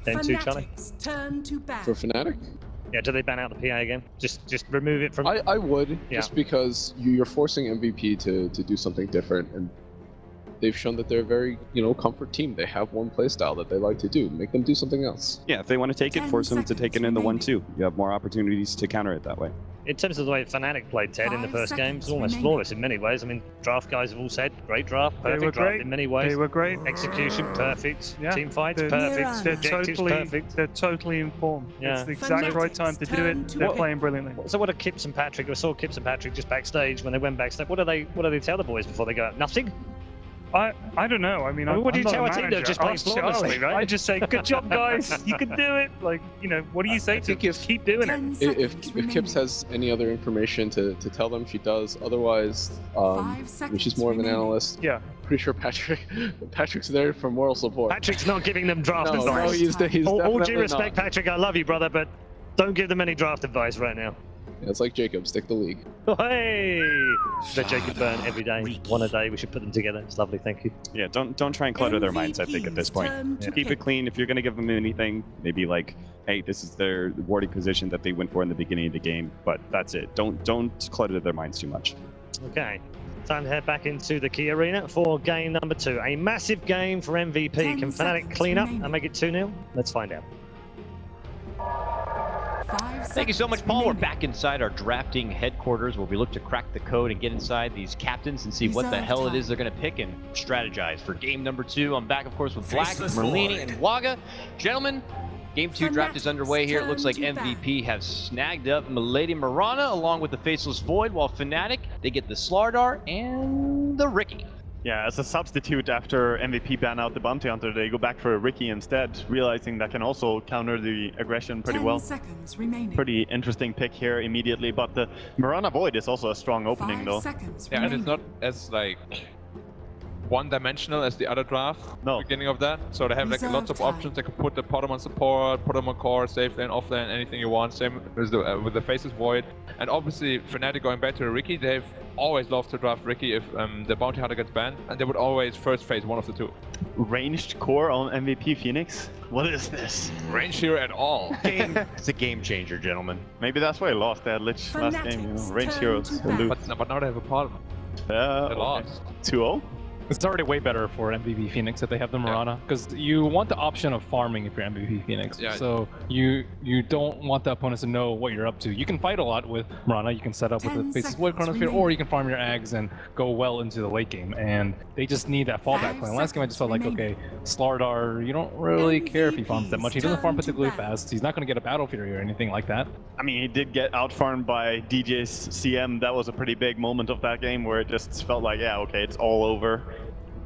Then 2, Charlie. Turn to ban. For Fnatic? Yeah, do they ban out the PA again? Just remove it from... I would, Yeah. just because you're forcing MVP to do something different, and they've shown that they're a very, comfort team. They have one playstyle that they like to do. Make them do something else. Yeah, if they want to take it, force them to take it in the 1-2. You have more opportunities to counter it that way. In terms of the way Fnatic played Ted in the 5 first game, it's almost seconds flawless in many ways. I mean, draft guys have all said, great draft, perfect draft in many ways. They were great. Execution, perfect. Yeah. Team fights, They're- perfect. They're Objectives, perfect. totally informed. Yeah. It's the exact right time to do it. They're playing brilliantly. So what are Kips and Patrick? I saw Kips and Patrick just backstage when they went backstage. What do they tell the boys before they go out? Nothing? I don't know. I mean, what do you I'm tell not a team manager. that just plays Ask Charlie, flawlessly, right? I just say, good job, guys. You can do it. Like, what do you say to just keep doing it? If Kips has any other information to tell them, she does. Otherwise, she's more of an analyst. Yeah. Pretty sure Patrick's there for moral support. Patrick's not giving them draft No, advice. he's all definitely due respect, not. Patrick, I love you, brother, but don't give them any draft advice right now. Yeah, it's like Jacob, stick the league. Oh, hey! Let Jacob burn every day, one a day. We should put them together. It's lovely, thank you. Yeah, don't try and clutter their minds, I think, at this point. Keep it clean. If you're going to give them anything, maybe like, hey, this is their warding position that they went for in the beginning of the game, but that's it. Don't clutter their minds too much. Okay, time to head back into the key arena for game number 2. A massive game for MVP. Can Fnatic clean up and make it 2-0? Let's find out. Thank you so much, Paul. We're back inside our drafting headquarters where we look to crack the code and get inside these captains and see what the hell it is they're going to pick and strategize for game number 2. I'm back, of course, with Black, Merlini, and Waga. Gentlemen, game 2 draft is underway here. It looks like MVP has snagged up Milady Mirana along with the Faceless Void, while Fnatic, they get the Slardar and the Riki. Yeah, as a substitute after MVP ban out the Bounty Hunter, they go back for a Riki instead, realizing that can also counter the aggression pretty well. Pretty interesting pick here immediately, but the Mirana Void is also a strong opening though. Yeah, and it's not as like one-dimensional as the other draft. No. Beginning of that, so they have like lots of options. They can put the bottom on support, put them on core, safe lane, off lane, anything you want. Same with the Faceless Void, and obviously Fnatic going back to the Riki. They've always loved to draft Riki if the Bounty Hunter gets banned, and they would always first phase one of the two. Ranged core on MVP Phoenix? What is this? Range hero at all. It's a game changer, gentlemen. Maybe that's why I lost that Lich last game. Range heroes will lose. But now they have a problem. They lost. 2-0? It's already way better for MVP Phoenix that they have the Mirana, because you want the option of farming if you're MVP Phoenix. Yeah. So you don't want the opponents to know what you're up to. You can fight a lot with Mirana. You can set up with the Faceless Void Chronosphere, or you can farm your Ags and go well into the late game. And they just need that fallback plan. Last game I just felt like, okay, Slardar, you don't really care if he farms that much. He doesn't farm particularly fast. He's not going to get a Battle Fury or anything like that. I mean, he did get out-farmed by DJ's CM. That was a pretty big moment of that game where it just felt like, yeah, okay, it's all over.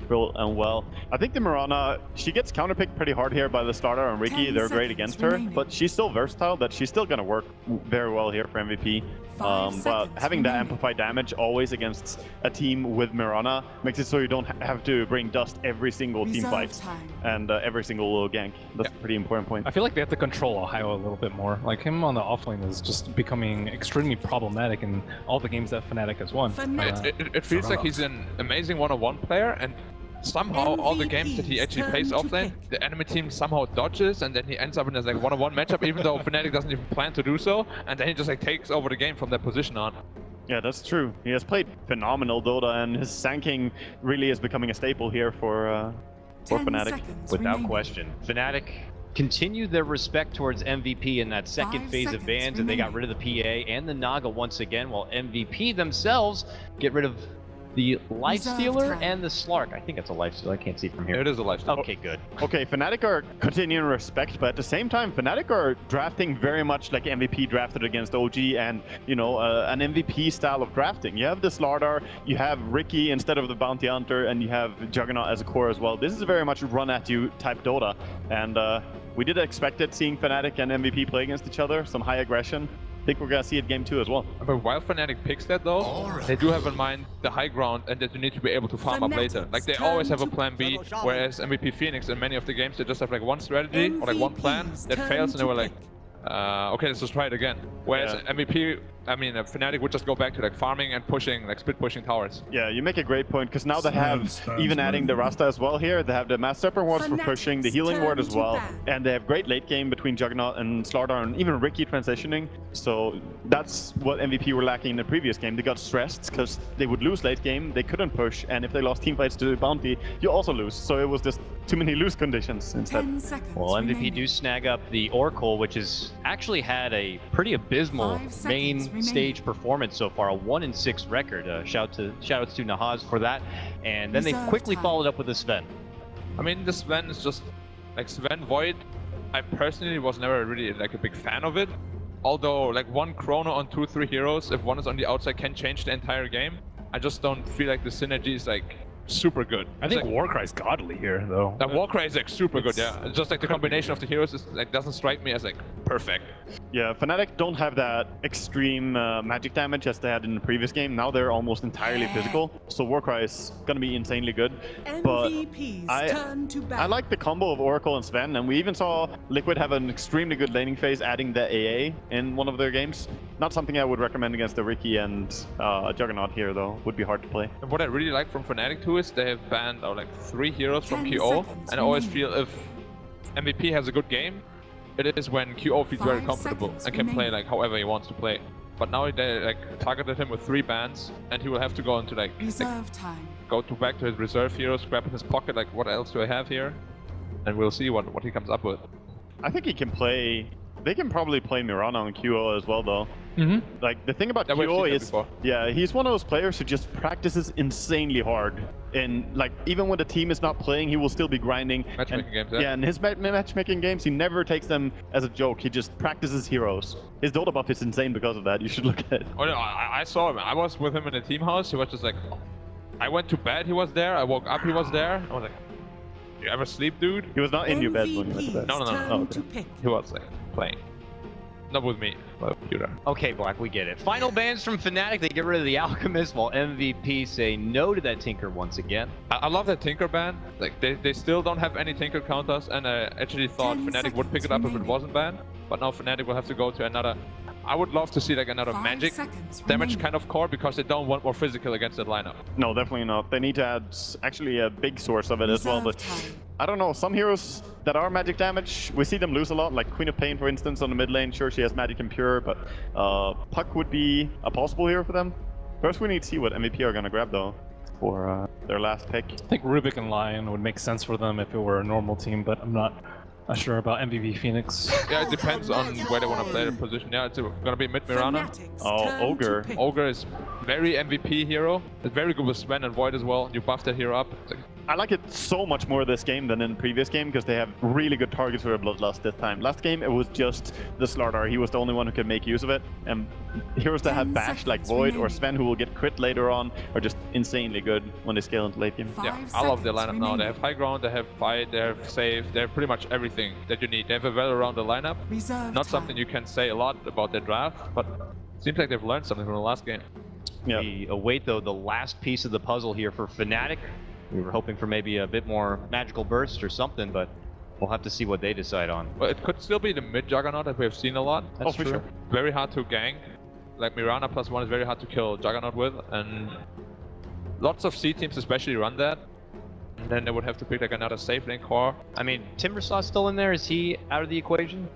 Real and well. I think the Mirana, she gets counterpicked pretty hard here by the Slardar and Riki. They're great against her, but she's still versatile, that she's still going to work very well here for MVP. But having that amplified damage always against a team with Mirana makes it so you don't have to bring dust every single team fight and every single little gank. That's a pretty important point. I feel like they have to control Ohio a little bit more. Like, him on the offlane is just becoming extremely problematic in all the games that Fnatic has won. It feels like he's an amazing one-on-one player, and somehow all the games that he actually plays offlane, the enemy team somehow dodges, and then he ends up in this like one-on-one matchup, even though Fnatic doesn't even plan to do so, and then he just like takes over the game from that position on. Yeah, that's true. He has played phenomenal Dota, and his Sanking really is becoming a staple here for Fnatic. Without question. Fnatic continue their respect towards MVP in that second phase of bans, and they got rid of the PA and the Naga once again, while MVP themselves get rid of the Lifestealer and the Slark. I think it's a Lifestealer. I can't see from here. It is a Lifestealer. Okay, good. Okay, Fnatic are continuing respect, but at the same time, Fnatic are drafting very much like MVP drafted against OG, and, an MVP style of drafting. You have the Slardar, you have Riki instead of the Bounty Hunter, and you have Juggernaut as a core as well. This is very much run-at-you type Dota, and we did expect it, seeing Fnatic and MVP play against each other, some high aggression. I think we're gonna see it game 2 as well. But while Fnatic picks that though, they do have in mind the high ground and that you need to be able to farm up later. Like, they always have a plan B, whereas MVP Phoenix in many of the games, they just have like one strategy or like one plan that fails, and they were like, okay, let's just try it again. Whereas MVP Fnatic would just go back to like farming and pushing, like split pushing towers. Yeah, you make a great point, because now they have, even adding the Rasta as well here, they have the Mass Stepper wards for pushing, the healing ward as well, and they have great late game between Juggernaut and Slardar, and even Ricky transitioning. So that's what MVP were lacking in the previous game. They got stressed because they would lose late game, they couldn't push, and if they lost teamfights to Bounty, you also lose. So it was just too many lose conditions instead. Well, MVP do snag up the Oracle, which has actually had a pretty abysmal main stage performance so far, a 1-6 record. Shoutouts to Nahaz for that, and then they quickly followed up with the Sven. I mean, the Sven is just like Sven Void. I personally was never really like a big fan of it. Although like one chrono on 2-3 heroes, if one is on the outside, can change the entire game. I just don't feel like the synergy is like super good. I think Warcry's godly here, though. Warcry is like super good, yeah. It's just like the combination of the heroes is like doesn't strike me as like perfect. Yeah, Fnatic don't have that extreme magic damage as they had in the previous game. Now they're almost entirely physical, so Warcry is gonna be insanely good. But I like the combo of Oracle and Sven, and we even saw Liquid have an extremely good laning phase, adding the AA in one of their games. Not something I would recommend against the Ricky and Juggernaut here, though. Would be hard to play. And what I really like from Fnatic too is they have banned like 3 heroes from QO, and I always feel if MVP has a good game, it is when QO feels very comfortable and can play like however he wants to play. But now they like targeted him with 3 bans, and he will have to go into like go back to his reserve heroes, grab in his pocket like what else do I have here, and we'll see what he comes up with. I think he can play. They can probably play Mirana on QO as well, though. Like the thing about QO is, yeah, he's one of those players who just practices insanely hard, and like even when the team is not playing, he will still be grinding. Matchmaking games, yeah, and his matchmaking games, he never takes them as a joke. He just practices heroes. His Dota buff is insane because of that. You should look at it. Oh no, I saw him. I was with him in the team house. He was just like, I went to bed, he was there. I woke up, he was there. I was like, you ever sleep, dude? He was not in your bed when you went to bed. No. Okay. He was like playing. Not with me, but with computer. Okay, Black, we get it. Final bans from Fnatic. They get rid of the Alchemist, while MVP say no to that Tinker once again. I love that Tinker ban. Like they still don't have any Tinker counters, and I actually thought Fnatic would pick it up if it wasn't banned. But now Fnatic will have to go to another. I would love to see like another magic damage kind of core, because they don't want more physical against that lineup. No, definitely not. They need to add actually a big source of it as well. But I don't know, some heroes that are magic damage, we see them lose a lot, like Queen of Pain, for instance, on the mid lane. Sure, she has magic and pure, but Puck would be a possible hero for them. First, we need to see what MVP are going to grab, though, for their last pick. I think Rubik and Lion would make sense for them if it were a normal team, but I'm not sure about MVP Phoenix. Yeah, it depends on where they want to play their position. Yeah, it's gonna be mid Mirana. Oh, Ogre. Ogre is very MVP hero. It's very good with Sven and Void as well. You buff that hero up. I like it so much more this game than in the previous game, because they have really good targets for a Bloodlust this time. Last game, it was just the Slardar. He was the only one who could make use of it. And heroes that have bash like Void or Sven, who will get crit later on, are just insanely good when they scale into late game. Yeah, I love their lineup now. They have high ground, they have fight, they have save, they have pretty much everything that you need. They have a well-rounded lineup. Not something you can say a lot about their draft, but it seems like they've learned something from the last game. Yeah. We await, though, the last piece of the puzzle here for Fnatic. We were hoping for maybe a bit more magical burst or something, but we'll have to see what they decide on. Well, it could still be the mid Juggernaut that we have seen a lot. That's for true. sure. Very hard to gank. Like Mirana +1 is very hard to kill Juggernaut with, and lots of C teams especially run that. And then they would have to pick like another safe lane core. I mean, Timbersaw's still in there. Is he out of the equation?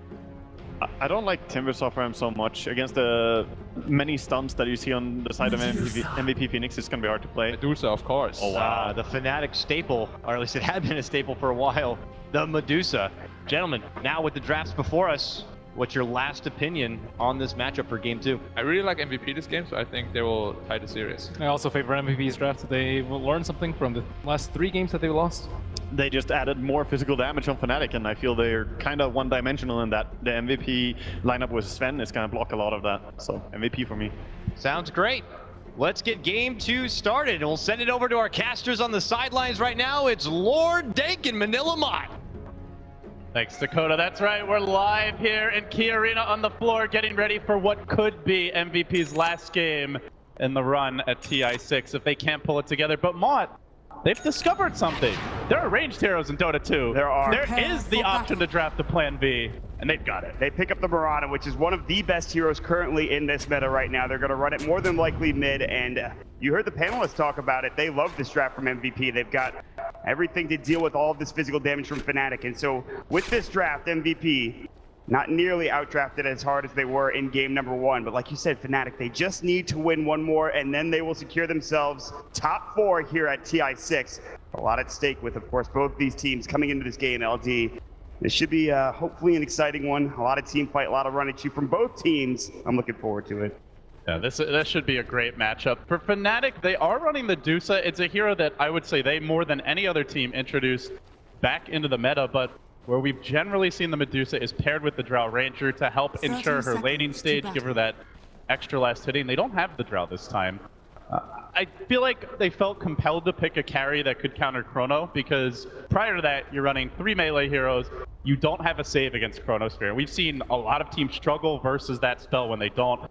I don't like Timbersaw for him so much. Against the many stunts that you see on the side of MVP Phoenix, it's going to be hard to play. Medusa, of course. Oh, wow. The Fnatic staple, or at least it had been a staple for a while, the Medusa. Gentlemen, now with the drafts before us, what's your last opinion on this matchup for Game 2? I really like MVP this game, so I think they will tie the series. I also favor MVP's draft. They will learn something from the last 3 games that they lost. They just added more physical damage on Fnatic, and I feel they're kind of one-dimensional in that the MVP lineup with Sven is going to block a lot of that. So MVP for me. Sounds great. Let's get Game 2 started, and we'll send it over to our casters on the sidelines right now. It's Lord Dank and Manila Mott. Thanks, Dakota. That's right. We're live here in Key Arena on the floor, getting ready for what could be MVP's last game in the run at TI6 if they can't pull it together. But Mott, they've discovered something. There are ranged heroes in Dota 2. There are. There is the option to draft a plan B, and they've got it. They pick up the Mirana, which is one of the best heroes currently in this meta right now. They're going to run it more than likely mid, and you heard the panelists talk about it. They love this draft from MVP. They've got everything to deal with all of this physical damage from Fnatic, and so with this draft, MVP not nearly outdrafted as hard as they were in game number 1, but like you said, Fnatic, they just need to win one more, and then they will secure themselves top 4 here at TI6. A lot at stake with, of course, both these teams coming into this game, LD. This should be hopefully an exciting one. A lot of team fight, a lot of run at you from both teams. I'm looking forward to it. Yeah, this should be a great matchup. For Fnatic, they are running the Medusa. It's a hero that I would say they, more than any other team, introduced back into the meta, but where we've generally seen the Medusa is paired with the Drow Ranger to help ensure her laning stage, give her that extra last hitting. They don't have the Drow this time. I feel like they felt compelled to pick a carry that could counter Chrono, because prior to that, you're running 3 melee heroes. You don't have a save against Chronosphere. We've seen a lot of teams struggle versus that spell when they don't.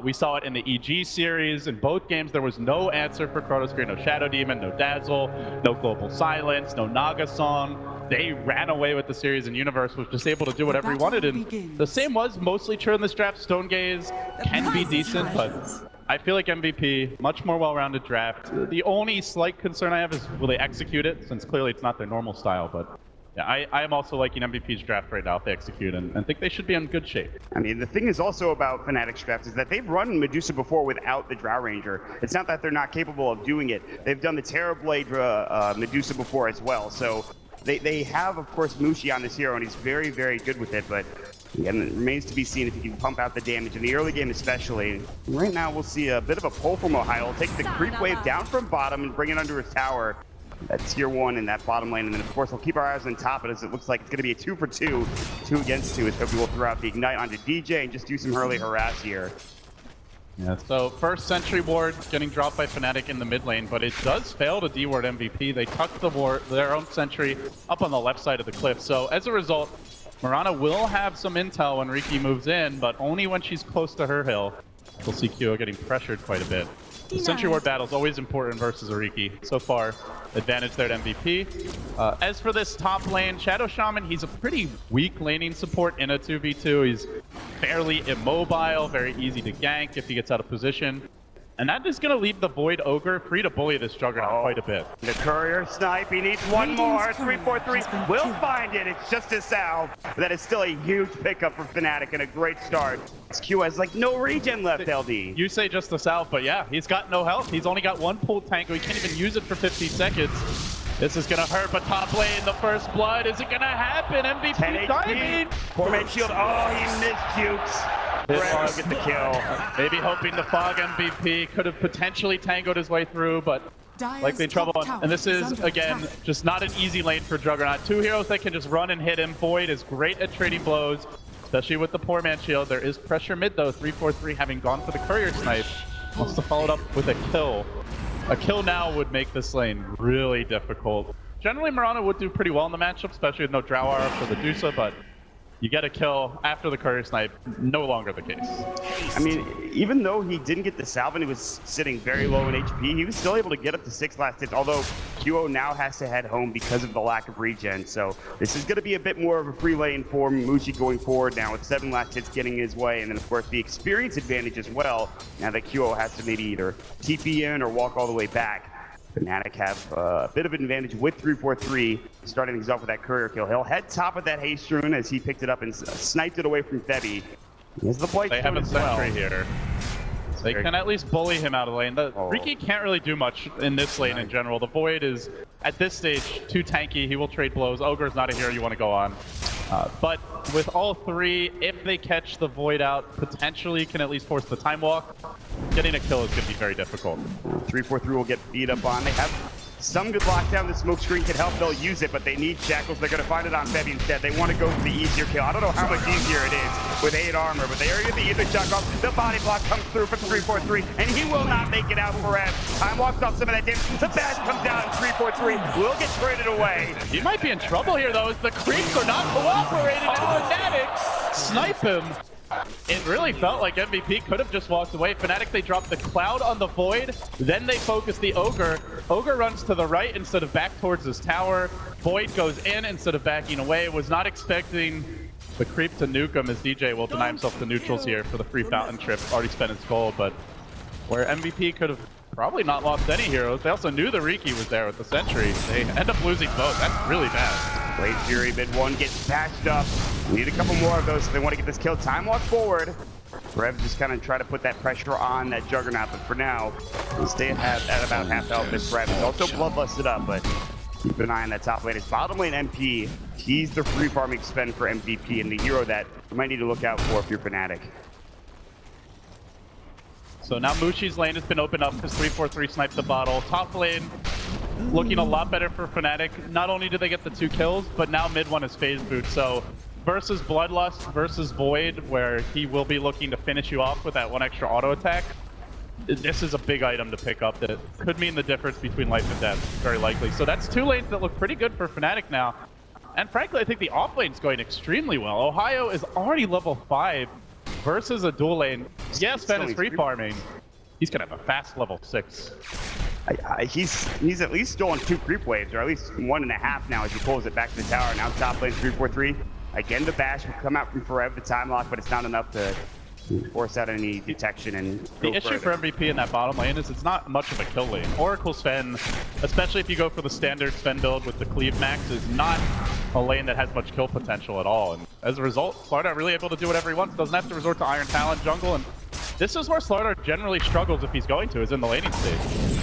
We saw it in the EG series. In both games, there was no answer for Chronosphere. No Shadow Demon, no Dazzle, no Global Silence, no Naga Song. They ran away with the series, and Universe was just able to do whatever he wanted. And the same was mostly true in this draft. Stone Gaze can be decent, but I feel like MVP, much more well-rounded draft. The only slight concern I have is, will they execute it? Since clearly it's not their normal style, but yeah, I am also liking MVP's draft right now if they execute, and think they should be in good shape. I mean, the thing is also about Fnatic's draft is that they've run Medusa before without the Drow Ranger. It's not that they're not capable of doing it. They've done the Terrorblade Medusa before as well, so they have, of course, Mushi on this hero, and he's very, very good with it, but again, it remains to be seen if he can pump out the damage in the early game especially. Right now, we'll see a bit of a pull from Ohio. He'll take the creep wave down from bottom and bring it under his tower. That's tier 1 in that bottom lane, and then of course we'll keep our eyes on top as it looks like it's going to be a 2 for 2, 2 against 2, as Toby will throw out the Ignite onto DJ and just do some early harass here. Yeah, so first Sentry Ward getting dropped by Fnatic in the mid lane, but it does fail to D-Ward MVP. They tucked the ward, their own Sentry up on the left side of the cliff, so as a result, Mirana will have some intel when Riki moves in, but only when she's close to her hill. We'll see Kyo getting pressured quite a bit. The Sentry Ward battle is always important versus a Riki. So far, advantage there to MVP. As for this top lane, Shadow Shaman, he's a pretty weak laning support in a 2v2. He's fairly immobile, very easy to gank if he gets out of position. And that is going to leave the Void Ogre free to bully this Juggernaut quite a bit. The Courier snipe, he needs one more. 3-4-3 will find it. It's just a salve. But that is still a huge pickup for Fnatic and a great start. Q has like no regen left, LD. You say just a salve, but yeah, he's got no health. He's only got 1 pool tank. He can't even use it for 15 seconds. This is going to hurt, but top lane, the first blood. Is it going to happen? MVP diving. Poor man shield. Oh, he missed Jukes. Brad will get the kill. Maybe hoping the Fog MVP could have potentially tangoed his way through, but likely in trouble. And this is, again, just not an easy lane for Juggernaut. 2 heroes that can just run and hit him. Void is great at trading blows, especially with the poor man shield. There is pressure mid, though. 3-4-3 having gone for the Courier snipe. Wants to follow it up with a kill. A kill now would make this lane really difficult. Generally, Mirana would do pretty well in the matchup, especially with no Drow Aura for the Medusa, but you get a kill after the Courier snipe, no longer the case. I mean, even though he didn't get the salve and he was sitting very low in HP, he was still able to get up to 6 last hits, although QO now has to head home because of the lack of regen. So this is going to be a bit more of a free lane for Mushi going forward now with 7 last hits getting his way, and then of course the experience advantage as well, now that QO has to maybe either TP in or walk all the way back. Fnatic have a bit of an advantage with 3-4-3, starting things off with that Courier kill. He'll head top of that Haste Rune as he picked it up and sniped it away from Febby. Here's the play. They have a Sentry here. They can at least bully him out of the lane. Riki can't really do much in this lane in general. The Void is, at this stage, too tanky. He will trade blows. Ogre's not a hero you want to go on. But with all 3, if they catch the Void out, potentially can at least force the Time Walk. Getting a kill is going to be very difficult. 3-4-3 will get beat up on. They have some good lockdown. The smoke screen can help. They'll use it, but they need Shackles. They're going to find it on Febby instead. They want to go for the easier kill. I don't know how much easier it is with 8 armor, but they are going to either chuck off. The body block comes through for 3-4-3, and he will not make it out for F. Time walks off some of that damage. The badge comes down. 3-4-3 will get traded away. He might be in trouble here, though, as the creeps are not cooperating. And Fnatic snipe him. it really felt like MVP could have just walked away. Fnatic, they dropped the Cloud on the Void, then they focus the Ogre. Ogre runs to the right instead of back towards his tower. Void goes in instead of backing away. Was not expecting the creep to nuke him, as DJ will deny himself the neutrals here for the free fountain trip. Already spent his gold, but where MVP could have probably not lost any heroes. They also knew the Riki was there with the Sentry. They end up losing both. That's really bad. Blade Fury mid one gets patched up. We need a couple more of those if they want to get this kill. Time walk forward. Rev just kind of try to put that pressure on that Juggernaut, but for now, we'll stay at about half health. This Rev is also bloodlusted up, but keep an eye on that top lane. His bottom lane MP, he's the free farming spend for MVP and the hero that you might need to look out for if you're Fnatic. So now Mushi's lane has been opened up because 343 sniped the bottle. Top lane looking a lot better for Fnatic. Not only do they get the 2 kills, but now mid one is phase boot. So versus Bloodlust versus Void, where he will be looking to finish you off with that 1 extra auto attack. This is a big item to pick up that could mean the difference between life and death, very likely. So that's 2 lanes that look pretty good for Fnatic now. And frankly, I think the off lane's going extremely well. Ohio is already level 5 versus a dual lane. Yes, Sven is free farming. He's gonna have a fast level 6. He's at least stolen 2 creep waves, or at least 1.5 now as he pulls it back to the tower. Now top lane 343. Again, the bash will come out from Forever, the time lock, but it's not enough to force out any detection and the issue for MVP in that bottom lane is it's not much of a kill lane. Oracle Sven, especially if you go for the standard Sven build with the cleave max, is not a lane that has much kill potential at all. And as a result, Slardar really able to do whatever he wants. Doesn't have to resort to Iron Talon jungle, and this is where Slardar generally struggles if he's going to, is in the laning stage.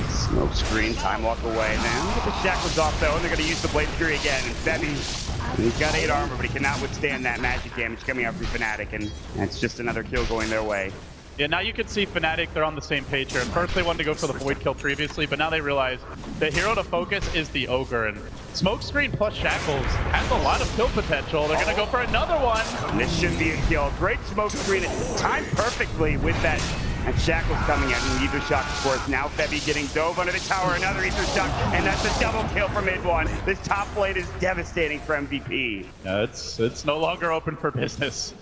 Smoke screen, time walk away. Now get the shackles off though, and they're going to use the Blade Fury again. And Febby, he's got 8 armor, but he cannot withstand that magic damage coming out from Fnatic, and it's just another kill going their way. Yeah, now you can see Fnatic, they're on the same page here. And first they wanted to go for the Void kill previously, but now they realize the hero to focus is the Ogre. And Smokescreen plus Shackles has a lot of kill potential. They're going to go for another one. And this should be a kill. Great Smokescreen, timed perfectly with that. And Shackles coming out in Ether Shock, of course. Now Febby getting dove under the tower, another Ether Shock, and that's a double kill for mid one. This top lane is devastating for MVP. Yeah, it's no longer open for business.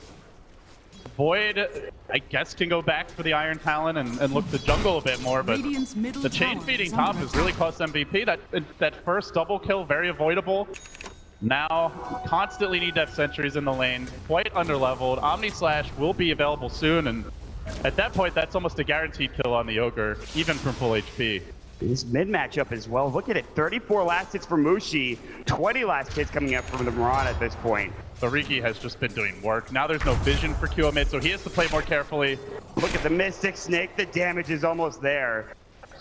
Void, I guess, can go back for the Iron Talon and look to jungle a bit more, but the chain feeding top has really cost MVP. That first double kill, very avoidable. Now, constantly need to have sentries in the lane, quite underleveled. Omni Slash will be available soon, and at that point, that's almost a guaranteed kill on the Ogre, even from full HP. This mid matchup as well. Look at it, 34 last hits for Mushi, 20 last hits coming up from the Mirana at this point. So Riki has just been doing work. Now there's no vision for QO mid, so he has to play more carefully. Look at the Mystic Snake, the damage is almost there.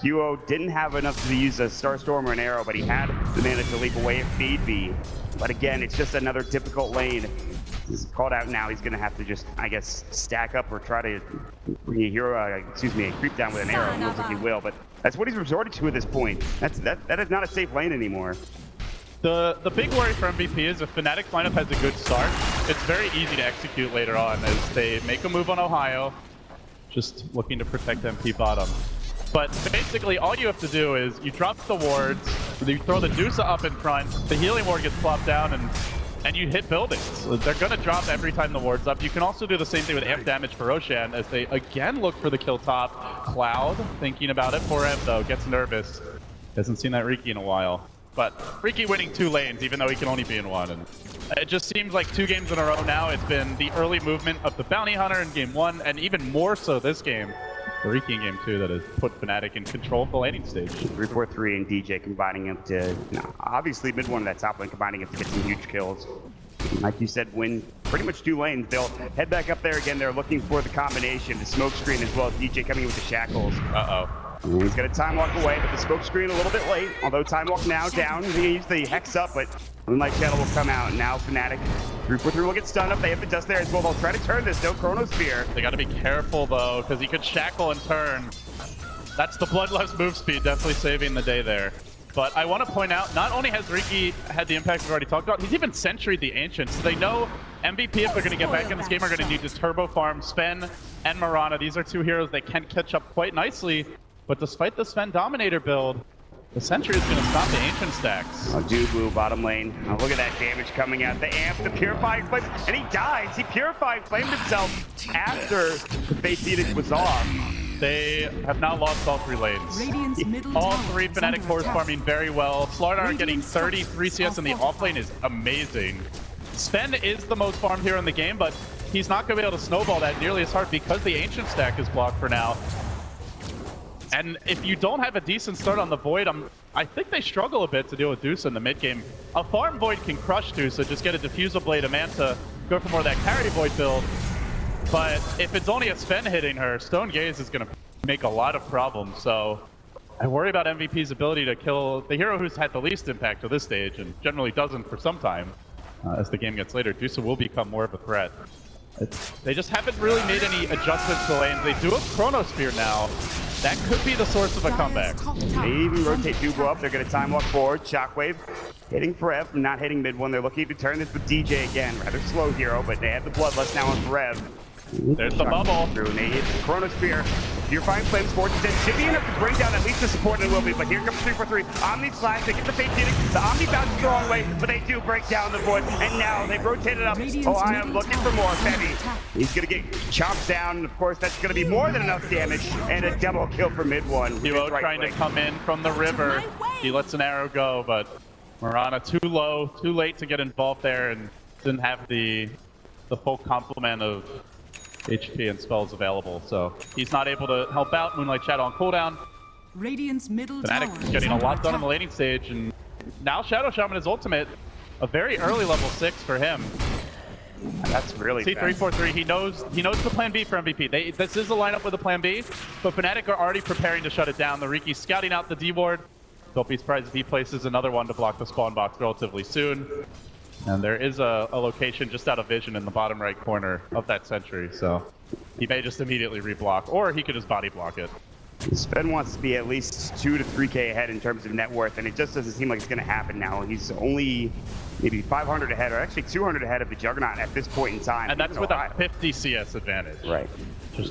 QO didn't have enough to use a Starstorm or an arrow, but he had the mana to leap away at Feed B. But again, it's just another difficult lane. He's called out now. He's going to have to just, I guess, stack up or try to bring a hero, a creep down with an arrow. It looks like he will, but that's what he's resorted to at this point. That is not a safe lane anymore. The big worry for MVP is if Fnatic's lineup has a good start, it's very easy to execute later on as they make a move on Ohio, just looking to protect MP bottom. But basically, all you have to do is you drop the wards, you throw the Dusa up in front, the healing ward gets plopped down, and you hit buildings. They're going to drop every time the ward's up. You can also do the same thing with amp damage for Roshan as they again look for the kill top. Cloud, thinking about it. For him, though, gets nervous. Hasn't seen that Riki in a while. But Riki winning 2 lanes, even though he can only be in 1. And it just seems like 2 games in a row now. It's been the early movement of the Bounty Hunter in game 1, and even more so this game. The Riki in game 2 that has put Fnatic in control of the laning stage. 343 and DJ combining up to, obviously mid one of that top lane, combining up to get some huge kills. Like you said, win pretty much 2 lanes. They'll head back up there again. They're looking for the combination, the smoke screen as well as DJ coming in with the shackles. And he's going to time walk away, but the smoke screen a little bit late. Although time walk now down, he's going to use the hex up, but Moonlight Shadow will come out. Now Fnatic 343 will get stunned up. They have the dust there as well. They'll try to turn this. No Chronosphere. They got to be careful though, because he could shackle and turn. That's the Bloodlust move speed, definitely saving the day there. But I want to point out, not only has Riki had the impact we've already talked about, he's even sentryed the Ancients. So they know MVP, if they're going to get back in this game, are going to need to turbo farm Sven and Mirana. These are 2 heroes that can catch up quite nicely. But despite the Sven Dominator build, The Sentry is going to stop the Ancient stacks. Oh, Dubu, bottom lane. Oh, look at that damage coming out. The amp, the Purifying Flame, and he dies. He Purifying Flamed himself after the Fate Edict was off. They have now lost all 3 lanes. All 3 Fnatic cores farming very well. Slardar getting 33 CS in the off lane is amazing. Sven is the most farmed here in the game, but he's not going to be able to snowball that nearly as hard because the Ancient stack is blocked for now. And if you don't have a decent start on the Void, I think they struggle a bit to deal with Dusa in the mid game. A farm Void can crush Dusa, just get a Diffusal Blade, a Manta, go for more of that carry Void build. But if it's only a Sven hitting her, Stone Gaze is going to make a lot of problems. So I worry about MVP's ability to kill the hero who's had the least impact to this stage and generally doesn't for some time. As the game gets later, Dusa will become more of a threat. They just haven't really made any adjustments to lanes. They do have Chronosphere now. That could be the source of a comeback. They even rotate Dubu up. They're going to time walk forward. Shockwave hitting Forev, not hitting mid one. They're looking to turn this with DJ again. Rather slow hero, but they have the Bloodlust now on Forev. There's the bubble. Through, and they hit the Chronosphere. Purifying Flames, Fortune should be enough to bring down at least the support, and it will be. But here comes 343. Omni slash, they get the Fate Edict. The Omni bounces the wrong way, but they do break down the Void. And now they've rotated up. Oh, I am looking for more. Femi. He's going to get chopped down. And of course, that's going to be more than enough damage. And a double kill for mid one. Duo trying to come in from the river. He lets an arrow go, but Mirana too low, too late to get involved there, and didn't have the full complement of HP and spells available, so he's not able to help out. Moonlight Shadow on cooldown. Radiant's middle Fnatic is getting a lot done in the laning stage, and now Shadow Shaman is ultimate. A very early level 6 for him. That's really See, 343, he knows the plan B for MVP. This is a lineup with a plan B, but Fnatic are already preparing to shut it down. The Riki's scouting out the D ward. Don't be surprised if he places another one to block the spawn box relatively soon. And there is a location just out of vision in the bottom right corner of that Sentry, so he may just immediately reblock, or he could just body block it. Sven wants to be at least 2 to 3K ahead in terms of net worth, and it just doesn't seem like it's going to happen now. He's only maybe 500 ahead, or actually 200 ahead of the Juggernaut at this point in time. And that's with a 50 CS advantage. Right.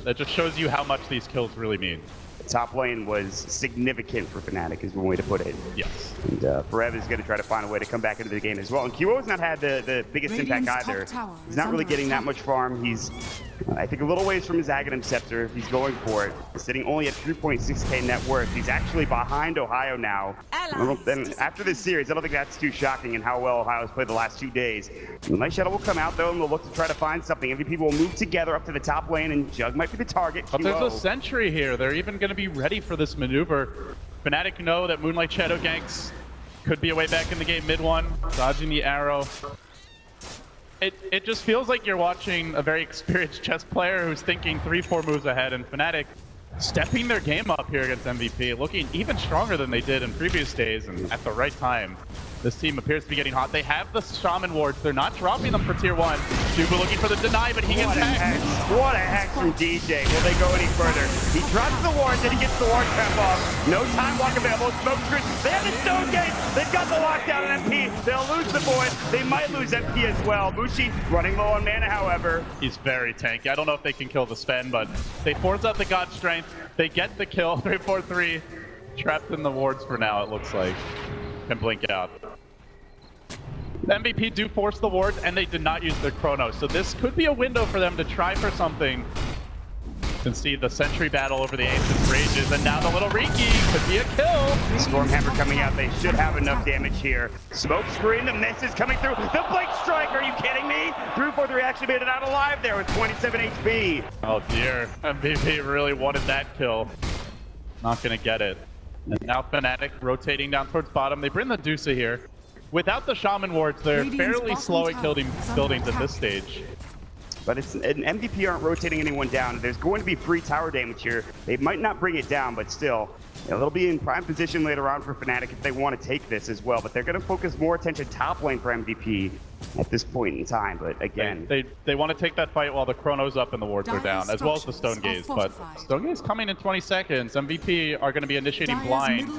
That just shows you how much these kills really mean. Top lane was significant for Fnatic, is one way to put it. Yes. And Forev is going to try to find a way to come back into the game as well. And QO has not had the biggest impact either. He's not really getting that much farm. He's, I think, a little ways from his Aghanim Scepter. He's going for it. He's sitting only at 3.6k net worth. He's actually behind Ohio now. And after this series, I don't think that's too shocking in how well Ohio's played the last 2 days. Moonlight Shadow will come out, though, and we'll look to try to find something. MVP will move together up to the top lane, and Jug might be the target. But there's a Sentry here. They're even going to be ready for this maneuver. Fnatic know that Moonlight Shadow ganks could be a way back in the game mid one, dodging the arrow. It just feels like you're watching a very experienced chess player who's thinking 3-4 moves ahead, and Fnatic stepping their game up here against MVP, looking even stronger than they did in previous days, and at the right time. This team appears to be getting hot. They have the Shaman wards. They're not dropping them for tier 1. Dubu looking for the deny, but he gets hacked. What a hex from DJ. Will they go any further? He drops the ward, then he gets the ward trap off. No time walk available. Smoke screen. They have the Stone Gate. They've got the lockdown on MP. They'll lose the Void. They might lose MP as well. Mushi running low on mana, however. He's very tanky. I don't know if they can kill the Sven, but they force out the God Strength. They get the kill. 343 trapped in the wards for now, it looks like. Can blink out. The MVP do force the wards, and they did not use their Chrono, so this could be a window for them to try for something. You can see the Sentry battle over the Ancients rages, and now the little Riki could be a kill. Stormhammer coming out. They should have enough damage here. Smoke screen, the miss is coming through. The Blink Strike, are you kidding me? 343 actually made it out alive there with 27 HP. Oh dear, MVP really wanted that kill. Not gonna get it. And now Fnatic rotating down towards bottom. They bring the Dusa here. Without the Shaman wards, they're fairly slow at killing buildings at this stage. But it's an MVP aren't rotating anyone down. There's going to be free tower damage here. They might not bring it down, but still, they'll be in prime position later on for Fnatic if they want to take this as well. But they're going to focus more attention top lane for MVP at this point in time. But again, they want to take that fight while the Chrono's up and the wards are down, as well as the Stone Gaze. But Stone Gaze coming in 20 seconds. MVP are going to be initiating blind.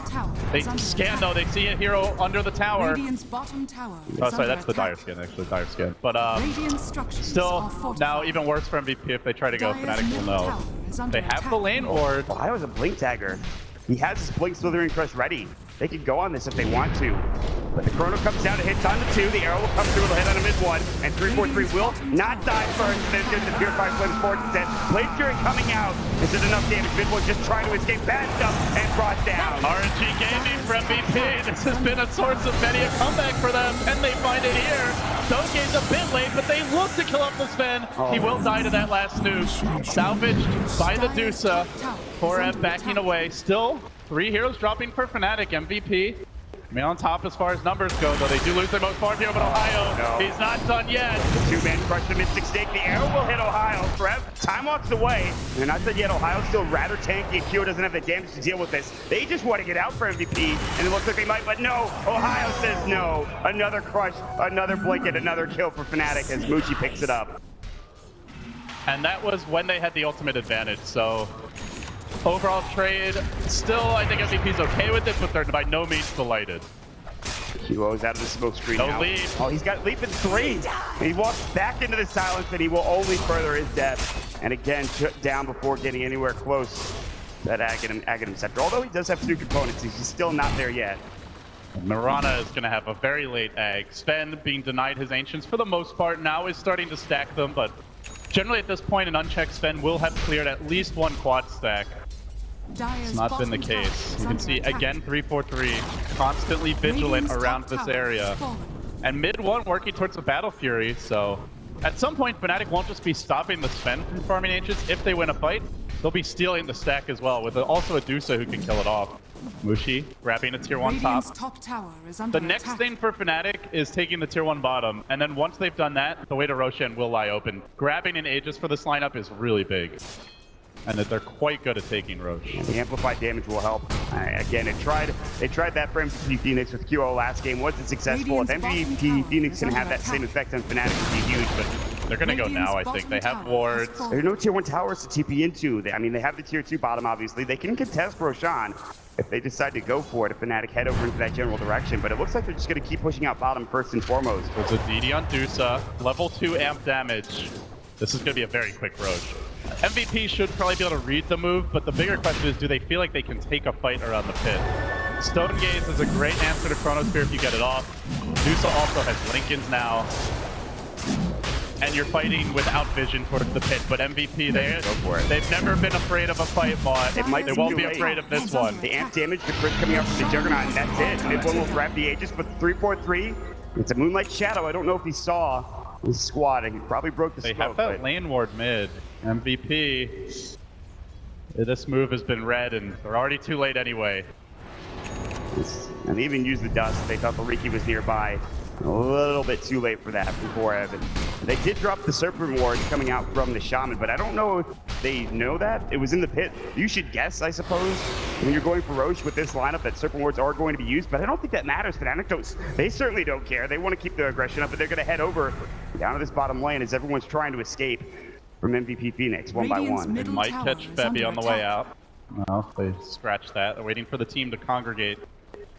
They scan though. They see a hero under the tower. Oh, sorry, that's the dire skin, actually, dire skin. But still, now even worse for MVP if they try to go. Fnatic will know. They have the lane ward. Oh, I was a blink tagger. He has his Blink Slithering Crush ready. They could go on this if they want to. But the Chrono comes down, it hits on the 2. The arrow will come through, it'll hit on a mid-1. And 343 will not die first. Then get the Purified Flame Force instead. Blade Fury coming out. Is it enough damage? Mid-1 just trying to escape. Bad stuff and brought down. RNG Gaming for MVP. This has been a source of many a comeback for them. And they find it here. Doge's a bit late, but they look to kill off the Sven. He will die to that last nuke. Salvaged by the Dusa. 4M backing away. Still 3 heroes dropping per Fnatic. MVP. I mean, on top as far as numbers go, though they do lose their most farm hero, but Ohio, he's not done yet. The 2-man crush the Mystic Snake. The arrow will hit Ohio. Trev, time walks away. And they're not done yet. Ohio's still rather tanky. Kyo doesn't have the damage to deal with this. They just want to get out for MVP, and it looks like they might, but no. Ohio says no. Another crush, another blanket, another kill for Fnatic as Mushi picks it up. And that was when they had the ultimate advantage, so overall trade, still I think MVP's okay with it, but they're by no means delighted. Qo's out of the smoke screen now. Leap. Oh, he's got leap in 3. He walks back into the silence, and he will only further his death. And again, shut down before getting anywhere close to that Aghanim Scepter. Although he does have 2 components, he's still not there yet. Mirana is going to have a very late egg. Sven being denied his Ancients for the most part, now is starting to stack them, but generally at this point an unchecked Sven will have cleared at least 1 quad stack. It's not been the case. You can see again 343 constantly vigilant around this area. And mid-1 working towards the Battle Fury, so at some point Fnatic won't just be stopping the Sven from farming Ancients. If they win a fight, they'll be stealing the stack as well, with also a Dusa who can kill it off. Mushi grabbing a tier 1 top. The next thing for Fnatic is taking the tier 1 bottom, and then once they've done that, the way to Roshan will lie open. Grabbing an Aegis for this lineup is really big. And that they're quite good at taking Roche. Yeah, the amplified damage will help. Again, they tried that for MVP Phoenix with QO last game. Wasn't successful. If MVP Phoenix can have that same effect on Fnatic, it would be huge. But they're going to go now, I think. They have wards. There are no tier 1 towers to TP into. I mean, they have the tier 2 bottom, obviously. They can contest Roshan if they decide to go for it, if Fnatic head over into that general direction. But it looks like they're just going to keep pushing out bottom first and foremost. There's a DD on Dusa. Level 2 amp damage. This is going to be a very quick Roche. MVP should probably be able to read the move, but the bigger question is, do they feel like they can take a fight around the pit? Stone Gaze is a great answer to Chronosphere if you get it off. Dusa also has Lincolns now. And you're fighting without vision towards the pit, but MVP, they've never been afraid of a fight, Maud. They won't be afraid of this one. The amp damage, the crit coming out from the Juggernaut, and that's it. Mid-1 will grab the Aegis, but 343, it's a Moonlight Shadow. I don't know if he saw his squad, and he probably broke the smoke. They have that lane ward mid. MVP, this move has been read, and they're already too late anyway. And they even used the dust. They thought the Riki was nearby. A little bit too late for that before Evan. They did drop the Serpent Ward coming out from the Shaman, but I don't know if they know that. It was in the pit. You should guess, I suppose, when you're going for Roche with this lineup, that Serpent Wards are going to be used, but I don't think that matters. Fnatic, they certainly don't care. They want to keep their aggression up, but they're going to head over down to this bottom lane as everyone's trying to escape from MVP Phoenix one by one. They might catch Febby on the way out. No, they scratched that. They're waiting for the team to congregate.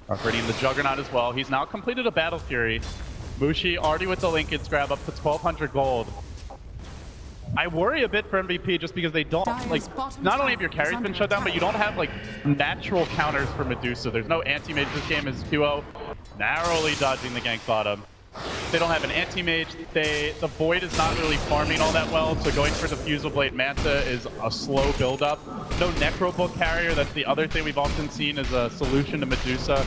Operating the Juggernaut as well. He's now completed a Battle Fury. Mushi already with the Lincoln's grab up to 1,200 gold. I worry a bit for MVP just because they don't, like, not only have your carries been shut down, but you don't have, like, natural counters for Medusa. There's no anti-mage this game as QO narrowly dodging the gank bottom. They don't have an anti-mage. The Void is not really farming all that well, so going for Diffusal Blade Manta is a slow build-up. No Necrobook carrier, that's the other thing we've often seen as a solution to Medusa.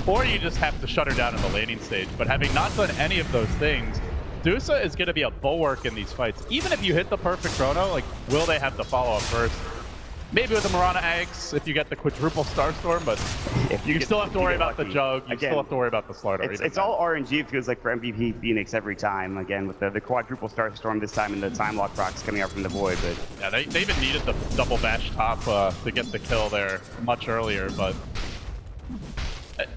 Or you just have to shut her down in the laning stage. But having not done any of those things, Dusa is going to be a bulwark in these fights. Even if you hit the perfect chrono, like, will they have the follow-up first? Maybe with the Mirana eggs, if you get the quadruple Starstorm, but you still have to worry about the Jug, you still have to worry about the Slardar. It's all RNG, it feels like, for MVP Phoenix every time. Again, with the quadruple Starstorm this time and the time lock procs coming out from the Void. But yeah, they even needed the double bash top to get the kill there much earlier, but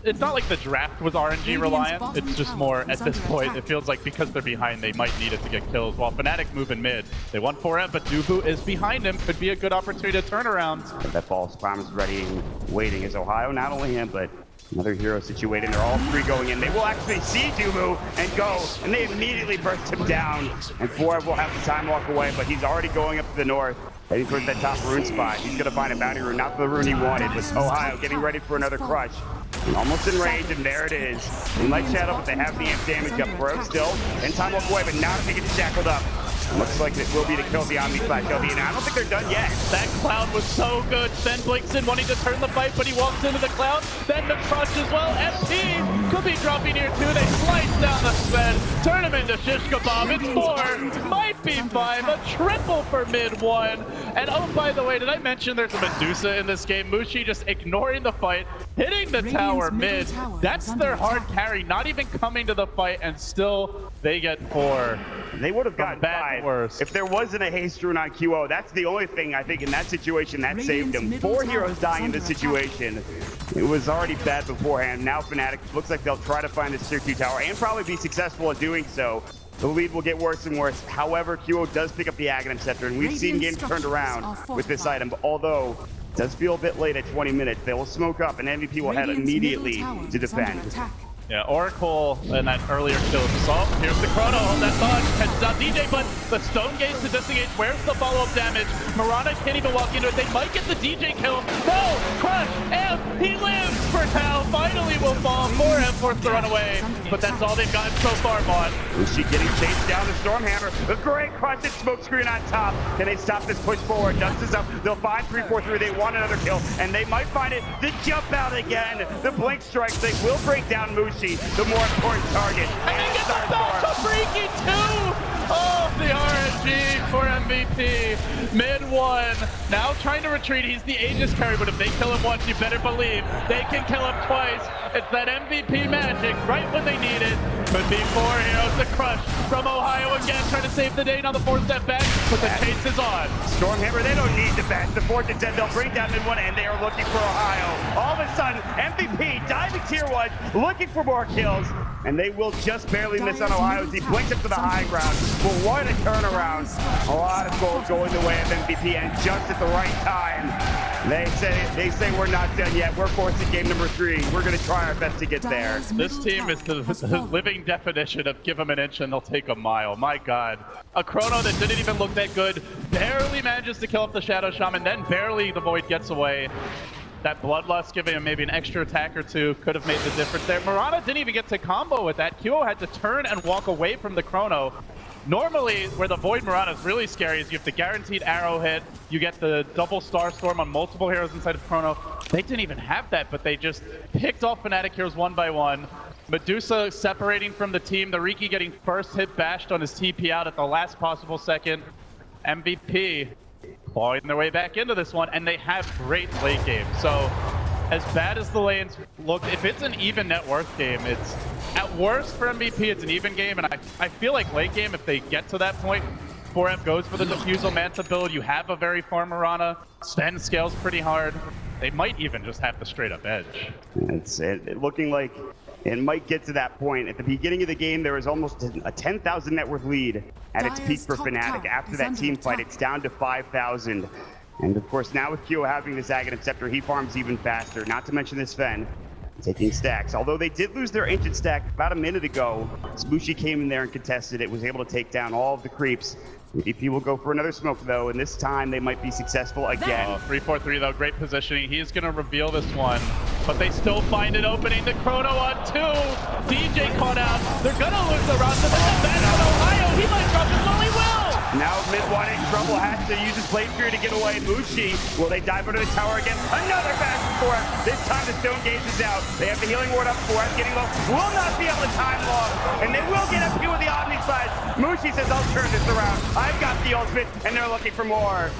it's not like the draft was RNG reliant. It's just more, at this point, it feels like because they're behind, they might need it to get kills. While Fnatic moving mid, they won 4M, but Dubu is behind him. Could be a good opportunity to turn around. That false climb is ready and waiting as Ohio, not only him, but Another hero situated. They're all three going in. They will actually see Dumu and go, and they immediately burst him down. And Forev will have the time walk away, but he's already going up to the north, heading towards that top rune spot. He's going to find a bounty rune, not the rune he wanted, but Ohio getting ready for another crush. And almost in range, and there it is. Moonlight Shadow, but they have the amp damage up. Forev still, and time walk away, but not if they get shackled up. Looks like it will be to kill the Omni Flash LD, and I don't think they're done yet. That cloud was so good. Sven blinks in, wanting to turn the fight, but he walks into the cloud. Then the crush as well. FP could be dropping here too. They slice down the Sven, turn him into shish kebab. It's 4, might be 5, a triple for mid 1. And oh, by the way, did I mention there's a Medusa in this game? Mushi just ignoring the fight, hitting the tower mid. That's their hard carry, not even coming to the fight, and still they get 4. They would have gotten bad 5 to worse. if there wasn't a haste rune on QO. That's the only thing I think in that situation that saved him. 4 heroes dying in this situation. It was already bad beforehand. Now Fnatic looks like they'll try to find this tier 2 tower and probably be successful at doing so. The lead will get worse and worse. However, QO does pick up the Aghanim Scepter, and we've seen games turned around with this item. But although it does feel a bit late at 20 minutes, they will smoke up, and MVP will head immediately to defend. Yeah, Oracle and that earlier kill. So here's the chrono, that dodge catches out DJ, but the stone gaze to disengage. Where's the follow-up damage? Mirana can't even walk into it. They might get the DJ kill. No! Crush! Amp! He lives for Tao. Finally will fall. 4M forced to run away. But that's all they've gotten so far, Vaughn. Is she getting chased down the Stormhammer? The great crush and smoke screen on top. Can they stop this push forward? Dust is up. They'll find 3-4-3. They want another kill, and they might find it. The jump out again. The blink strikes. They will break down Mushi, the more important target. And they get the back to Freaky too! Oh, the RNG for MVP. Mid 1. Now trying to retreat. He's the Aegis carry, but if they kill him once, you better believe they can kill him twice. It's that MVP magic right when they need it. Could be 4 heroes. The crush from Ohio again, trying to save the day. Now the 4-step back, but the chase is on. Stormhammer, they don't need the back. The 4th and 10, they'll bring down mid 1, and they are looking for Ohio. All of a sudden, MVP diving tier 1, looking for more kills, and they will just barely miss on Ohio as he blinks up to the high ground. But what a turnaround. A lot of gold going the way of MVP, and just at the right time. They say we're not done yet. We're forcing game number 3. We're going to try our best to get there. This team is the living definition of give them an inch and they'll take a mile. My God. A chrono that didn't even look that good. Barely manages to kill up the Shadow Shaman, then barely the Void gets away. That Bloodlust giving him maybe an extra attack or 2 could have made the difference there. Mirana didn't even get to combo with that. QO had to turn and walk away from the chrono. Normally, where the Void Mirana is really scary is you have the guaranteed arrow hit, you get the double Star Storm on multiple heroes inside of Chrono. They didn't even have that, but they just picked off Fnatic heroes one by one. Medusa separating from the team, the Riki getting first hit bashed on his TP out at the last possible second. MVP clawing their way back into this one, and they have great late game. So, as bad as the lanes look, if it's an even net worth game, it's at worst for MVP, it's an even game, and I feel like late game, if they get to that point, 4M goes for the Diffusal Manta build, you have a very farm Mirana, Sven scales pretty hard, they might even just have the straight up edge. It's looking like it might get to that point. At the beginning of the game, there was almost a 10,000 net worth lead at its peak for Fnatic. After that team fight, it's down to 5,000. And of course, now with QO having this Aghanim Scepter, he farms even faster. Not to mention this Sven taking stacks. Although they did lose their ancient stack about a minute ago, Smooshy came in there and contested it, was able to take down all of the creeps. MVP will go for another smoke though, and this time they might be successful again. 3-4-3 though, great positioning. He's gonna reveal this one, but they still find it opening. The chrono on 2. DJ caught out. They're gonna lose the round, but the back on Ohio. He might drop it. Well, he will. Now mid-1 in trouble, has to use his blade fury to get away. Mushi, will they dive under the tower again? Another back and forth. This time the stone gaze is out. They have the healing ward up for us, getting low. Will not be able to time long, and they will get up with the Omni Slash. Mushi says, I'll turn this around. I've got the ultimate, and they're looking for more.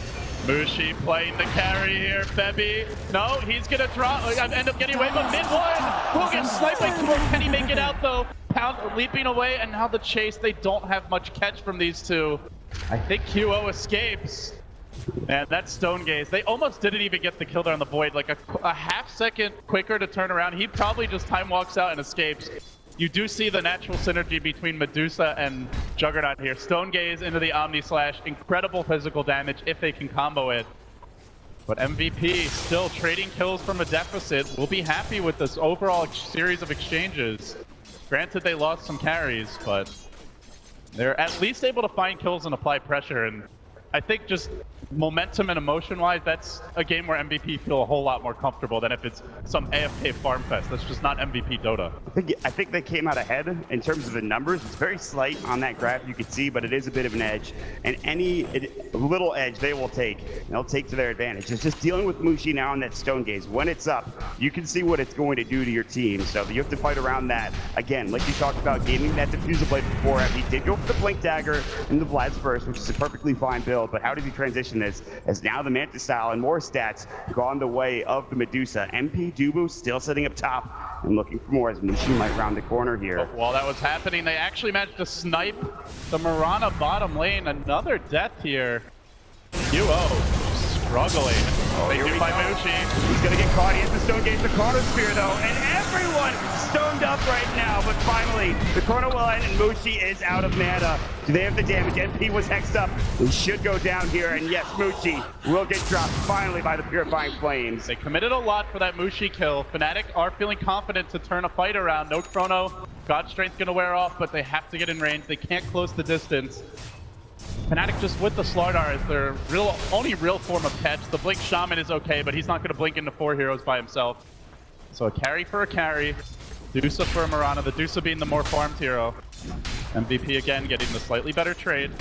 Mushi playing the carry here. Febby, no, he's gonna drop, end up getting away, but mid-1 will get sniped by Kumar. Can he make it out though? Pound leaping away, and now the chase. They don't have much catch from these two. I think QO escapes. And that stone gaze, they almost didn't even get the kill there on the Void. Like a half second quicker to turn around. He probably just time walks out and escapes. You do see the natural synergy between Medusa and Juggernaut here. Stone gaze into the Omni Slash, incredible physical damage if they can combo it. But MVP still trading kills from a deficit. We'll be happy with this overall series of exchanges. Granted, they lost some carries, but they're at least able to find kills and apply pressure. And I think just momentum and emotion-wise, that's a game where MVP feel a whole lot more comfortable than if it's some AFK farm fest. That's just not MVP Dota. I think they came out ahead in terms of the numbers. It's very slight on that graph, you can see, but it is a bit of an edge. And any little edge they will take, and they'll take to their advantage. It's just dealing with Mushi now on that Stone Gaze. When it's up, you can see what it's going to do to your team. So you have to fight around that. Again, like you talked about, gaming that Diffusal Blade before, he did go for the Blink Dagger in the Vlad's first, which is a perfectly fine build. But how does he transition this? As now the Manta style and more stats gone the way of the Medusa. MP Dubu still sitting up top and looking for more as Mushi might round the corner here. But while that was happening, they actually managed to snipe the Mirana bottom lane. Another death here. UO struggling. They do by Mushi. He's gonna get caught. He has the Stone Gate, the Chronosphere though, and everyone stoned up right now. But finally, the Chrono will end and Mushi is out of mana. Do they have the damage? MP was hexed up. He should go down here, and yes, Mushi will get dropped finally by the Purifying Flames. They committed a lot for that Mushi kill. Fnatic are feeling confident to turn a fight around. No Chrono. God Strength gonna wear off, but they have to get in range. They can't close the distance. Fnatic just with the Slardar is their only real form of catch. The Blink Shaman is okay, but he's not going to blink into 4 heroes by himself. So a carry for a carry. Dusa for a Mirana, the Dusa being the more farmed hero. MVP again getting the slightly better trade.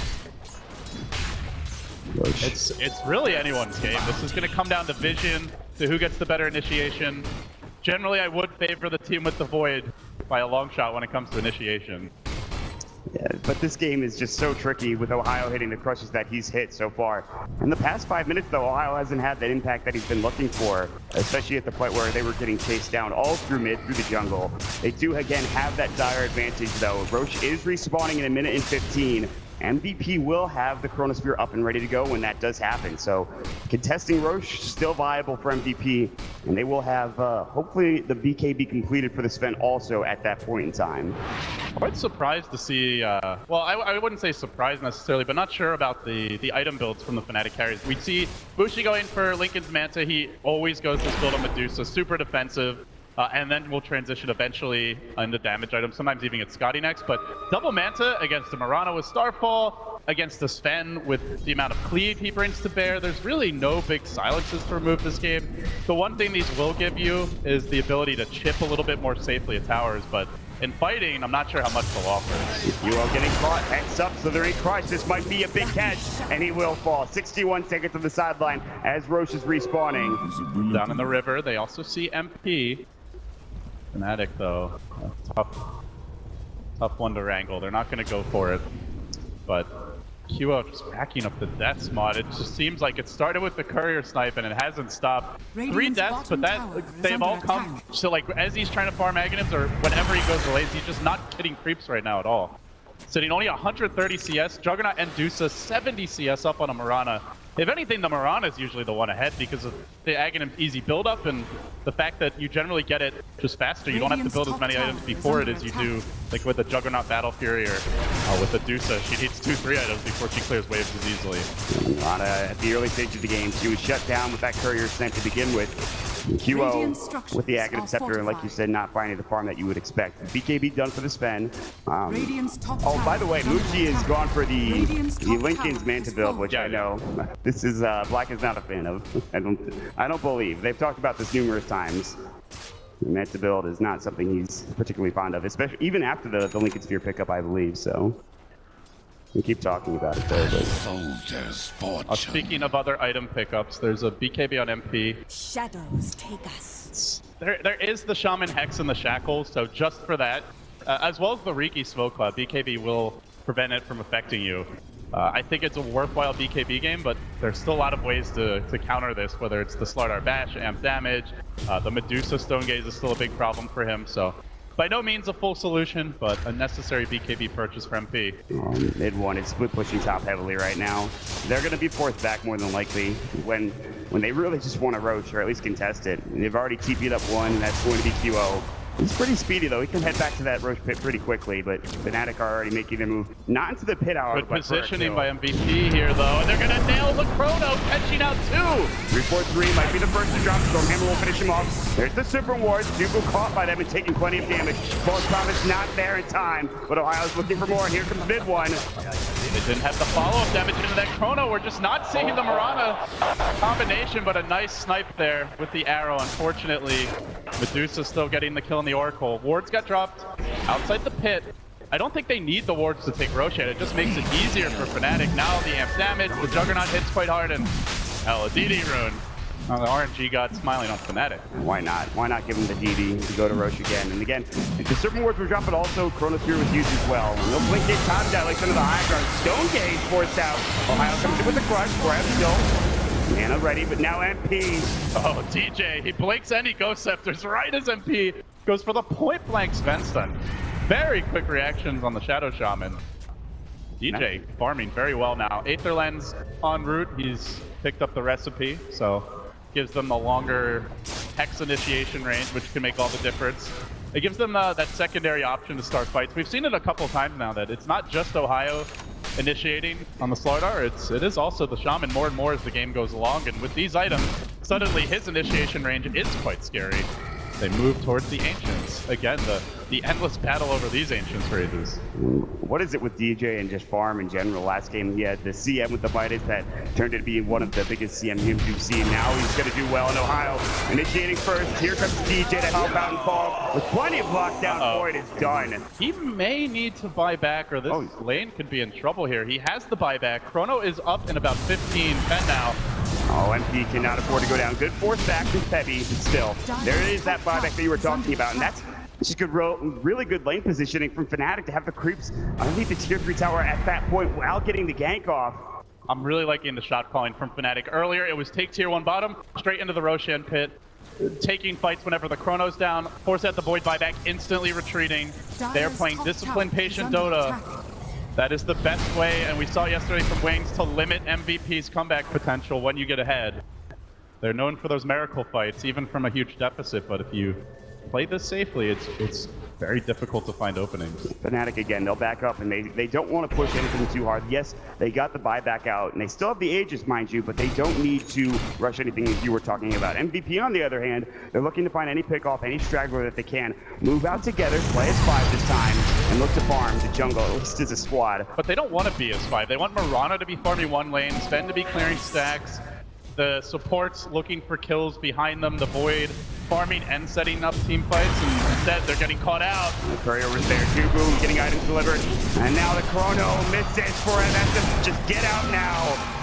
It's really anyone's game. This is going to come down to vision, to who gets the better initiation. Generally, I would favor the team with the Void by a long shot when it comes to initiation. Yeah, but this game is just so tricky with Ohio hitting the crushes that he's hit so far. In the past 5 minutes, though, Ohio hasn't had that impact that he's been looking for, especially at the point where they were getting chased down all through mid, through the jungle. They do, again, have that dire advantage, though. Roche is respawning in 1 minute and 15. MVP will have the Chronosphere up and ready to go when that does happen. So contesting Roche still viable for MVP, and they will have hopefully the BKB completed for the Sven also at that point in time. Quite surprised to see, well, I wouldn't say surprised necessarily, but not sure about the item builds from the Fnatic carries. We see Bushi going for Linken's Manta. He always goes this build on Medusa, super defensive. And then we'll transition eventually into damage items, sometimes even get Scotty next. But double Manta against the Mirana with Starfall, against the Sven with the amount of cleave he brings to bear. There's really no big silences to remove this game. The one thing these will give you is the ability to chip a little bit more safely at towers, but in fighting, I'm not sure how much they'll offer. UO getting caught, hex up, so they're in crush. This might be a big catch, and he will fall. 61 seconds to the sideline as Roche is respawning. Down in the river, they also see MP. Fnatic though, tough one to wrangle. They're not going to go for it, but QO just racking up the deaths mod. It just seems like it started with the courier snipe and it hasn't stopped. 3 deaths, but they've all come. So like as he's trying to farm Aghanim's or whenever he goes lazy, he's just not hitting creeps right now at all. Sitting only 130 CS, Juggernaut and Dusa 70 CS up on a Mirana. If anything, the Mirana is usually the one ahead because of the Aghanim's easy build-up and the fact that you generally get it just faster. You don't have to build as many items before it as you do, like with the Juggernaut Battle Fury or with the Dusa. She needs 2-3 items before she clears waves as easily. Mirana, at the early stage of the game, she was shut down with that courier snipe to begin with. QO with the Aghanim Scepter, and like you said, not finding the farm that you would expect. BKB done for the Sven. Oh, by the way, Mushi has gone for the Linken's Manta build, which I know this is Black is not a fan of. I don't believe. They've talked about this numerous times. The Manta build is not something he's particularly fond of, especially even after the Linken Sphere pickup, I believe. So we keep talking about it though. Speaking of other item pickups, there's a BKB on MP. Shadows take us. There is the Shaman Hex and the Shackles, so just for that, as well as the Riki Smoke Cloud, BKB will prevent it from affecting you. I think it's a worthwhile BKB game, but there's still a lot of ways to counter this, whether it's the Slardar Bash, amp damage, the Medusa Stone Gaze is still a big problem for him, so by no means a full solution, but a necessary BKB purchase for MP. Mid one is split pushing top heavily right now. They're going to be forced back more than likely when they really just want to Roche, or at least contest it. And they've already TP'd up one, and that's going to be QO. He's pretty speedy though. He can head back to that Roche pit pretty quickly, but Fnatic are already making their move. Not into the pit, however. Good positioning by MVP here though, and they're gonna nail the Chrono catching out 2. 343 might be the first to drop. Stormhammer will finish him off. There's the Super Ward. Dubu caught by them and taking plenty of damage. False Promise not there in time, but Ohio's looking for more. Here comes mid one. They didn't have the follow-up damage into that Chrono. We're just not seeing the Mirana combination, but a nice snipe there with the arrow. Unfortunately, Medusa still getting the kill in the Oracle. Wards got dropped outside the pit. I don't think they need the wards to take Roshan. It just makes it easier for Fnatic. Now the amp damage, the Juggernaut hits quite hard, and hell, a DD rune. The RNG god smiling on Fnatic. Why not? Why not give him the DD to go to Roche again? And again, the Serpent Wards were dropped, but also Chrono Spear was used as well. No blink gate timed out like some of the high guards. Stone Gaze forced out. Ohio comes in with the crush. Grab still. Mana ready, but now MP. Oh, DJ, he blinks and he goes scepters right as MP goes for the point blank Sven stun. Very quick reactions on the Shadow Shaman. DJ farming very well now. Aether Lens en route. He's picked up the recipe, so gives them the longer Hex initiation range, which can make all the difference. It gives them that secondary option to start fights. We've seen it a couple times now that it's not just Ohio initiating on the Slardar, it is also the Shaman more and more as the game goes along. And with these items, suddenly his initiation range is quite scary. They move towards the Ancients. Again, the endless battle over these Ancients rages. What is it with DJ and just farm in general? Last game he had the CM with the Midas that turned it to be one of the biggest CM we've seen. Now he's going to do well in Ohio. Initiating first. Here comes DJ to help out and fall. With plenty of lockdown, Void is done. He may need to buy back, or this lane could be in trouble here. He has the buyback. Chrono is up in about 15 pen now. Oh, MP cannot afford to go down. Good force back from Peppy, but still, there is that buyback that you were talking about, and that's just good, really good lane positioning from Fnatic to have the creeps underneath the tier 3 tower at that point while getting the gank off. I'm really liking the shot calling from Fnatic. Earlier, it was take tier 1 bottom, straight into the Roshan pit, taking fights whenever the Chrono's down, force out the Void buyback, instantly retreating. They're playing disciplined, patient Dota. That is the best way, and we saw yesterday from Wings, to limit MVP's comeback potential when you get ahead. They're known for those miracle fights, even from a huge deficit, but if you play this safely, it's very difficult to find openings. Fnatic again, they'll back up, and they don't want to push anything too hard. Yes, they got the buyback out, and they still have the Aegis, mind you, but they don't need to rush anything as you were talking about. MVP, on the other hand, they're looking to find any pick-off, any straggler that they can. Move out together, play as 5 this time, and look to farm the jungle, at least as a squad. But they don't want to be as 5. They want Mirana to be farming one lane, Sven to be clearing stacks, the supports looking for kills behind them, the Void farming and setting up team fights, and instead they're getting caught out. The courier was there too, boom, getting items delivered. And now the Chrono misses for MS. Just get out now.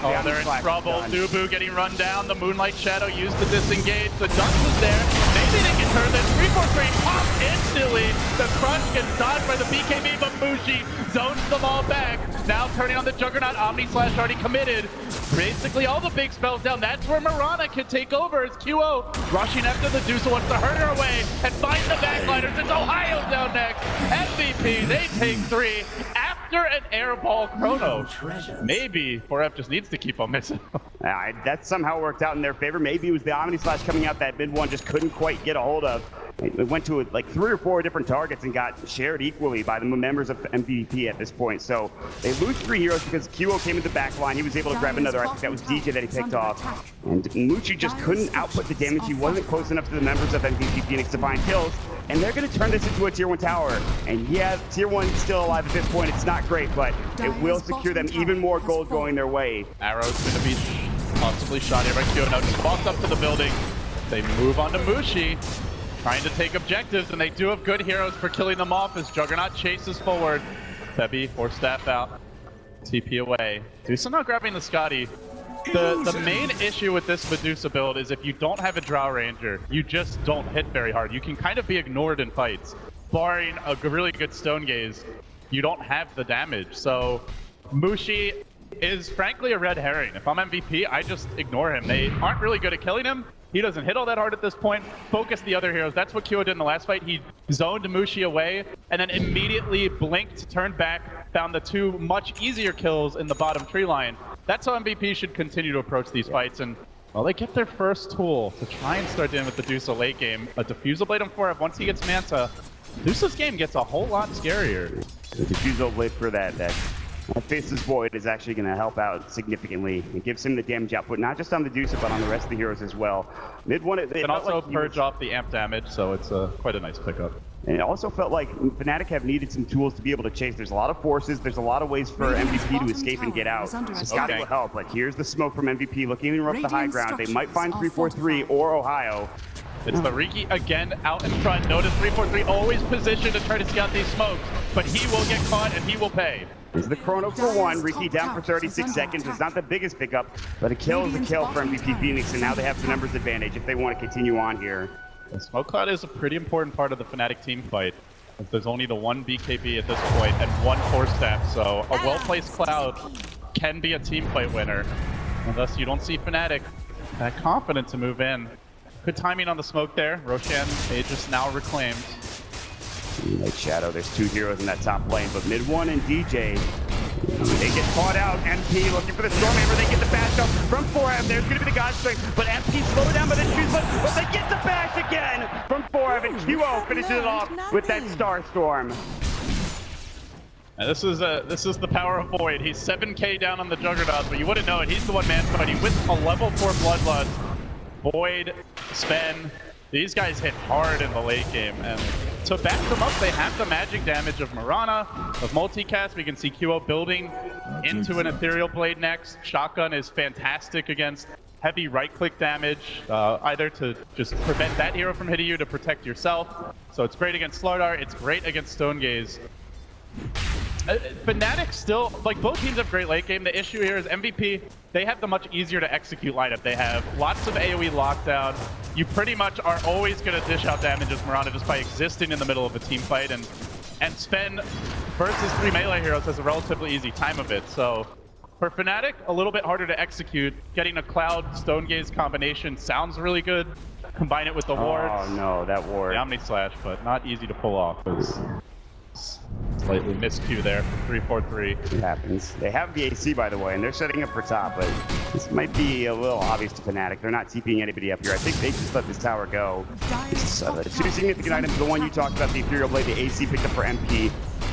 Oh, they're in trouble. Dubu getting run down. The Moonlight Shadow used to disengage. The Dust was there. Maybe they can turn this. 343 pops instantly. The Crush gets dodged by the BKB, but Mushi zones them all back. Now turning on the Juggernaut. Omni Slash already committed. Basically all the big spells down. That's where Mirana can take over as QO rushing after the Dusa wants to hurt her away and find the backliners. It's Ohio down next. MVP, they take 3 after an airball Chrono. Maybe 4F just needs to keep on missing. That somehow worked out in their favor. Maybe it was the Omni Slash coming out that mid one just couldn't quite get a hold of. It went to like 3 or 4 different targets and got shared equally by the members of MVP at this point. So they lose 3 heroes because QO came into the back line. He was able to grab another. I think that was DJ that he picked off. And Muchi just couldn't output the damage. He wasn't close enough to the members of MVP Phoenix to find kills. And they're going to turn this into a tier 1 tower. And yeah, tier 1's still alive at this point. It's not great, but it will secure them even more gold going their way. Arrow's going to be possibly shot here by QO. Now just walks up to the building. They move on to Mushi, trying to take objectives, and they do have good heroes for killing them off as Juggernaut chases forward. Tebi, force staff out. TP away. Medusa not grabbing the Scotty. The main issue with this Medusa build is if you don't have a Drow Ranger, you just don't hit very hard. You can kind of be ignored in fights. Barring a really good Stone Gaze, you don't have the damage. So Mushi is frankly a red herring. If I'm MVP, I just ignore him. They aren't really good at killing him. He doesn't hit all that hard at this point. Focus the other heroes. That's what QO did in the last fight. He zoned Mushi away and then immediately blinked, turned back, found the 2 much easier kills in the bottom tree line. That's how MVP should continue to approach these fights. And well, they get their first tool to try and start dealing with the Dusa late game. A Diffusal Blade on 4F. Once he gets Manta, Dusa's game gets a whole lot scarier. The Diffusal Blade for that That Faceless Void is actually going to help out significantly. It gives him the damage output, not just on the Medusa, but on the rest of the heroes as well. Mid one, it And felt also like he purge was- off the amp damage, so it's quite a nice pickup. And it also felt like Fnatic have needed some tools to be able to chase. There's a lot of forces. There's a lot of ways for MVP to escape and get out. So Scotty will help, but here's the smoke from MVP looking to interrupt the high ground. They might find 343 or Ohio. It's the Riki again out in front. Notice 343 always positioned to try to scout these smokes, but he will get caught and he will pay. This is the chrono for one. Riki down for 36 seconds. It's not the biggest pickup, but a kill is a kill for MVP Phoenix, and now they have the numbers advantage if they want to continue on here. The smoke cloud is a pretty important part of the Fnatic team fight. There's only the one BKB at this point and one force staff, so a well-placed cloud can be a team fight winner. And thus you don't see Fnatic that confident to move in. Good timing on the smoke there. Roshan Aegis now reclaimed. Night Shadow, there's two heroes in that top lane, but mid one and DJ, they get caught out. MP looking for the Stormhammer, they get the bash up from 4M. There's going to be the God Strength, but MP slowed down by the shoes, but they get the bash again from 4M, and QO finishes it off with that Star Storm. And this is the power of Void. He's 7k down on the Juggernaut, but you wouldn't know it. He's the one man fighting with a level 4 Bloodlust. Void, Sven, these guys hit hard in the late game, and to back them up, they have the magic damage of Mirana, of multicast. We can see QO building into an Ethereal Blade next. Shotgun is fantastic against heavy right-click damage, either to just prevent that hero from hitting you, to protect yourself. So it's great against Slardar, it's great against Stonegaze. Fnatic still, like, both teams have great late game. The issue here is MVP, they have the much easier to execute lineup. They have lots of AoE lockdown. You pretty much are always going to dish out damage as Mirana just by existing in the middle of a team fight, and Sven versus 3 melee heroes has a relatively easy time of it. So for Fnatic, a little bit harder to execute. Getting a Cloud Stonegaze combination sounds really good. Combine it with the wards. Oh no, that ward. The Omni Slash, but not easy to pull off. Slightly miscue there from 343. It happens. They have the AC, by the way, and they're setting up for top, but this might be a little obvious to Fnatic. They're not TPing anybody up here. I think they just let this tower go. The two significant items, the one you talked about, the Ethereal Blade, the AC picked up for MP.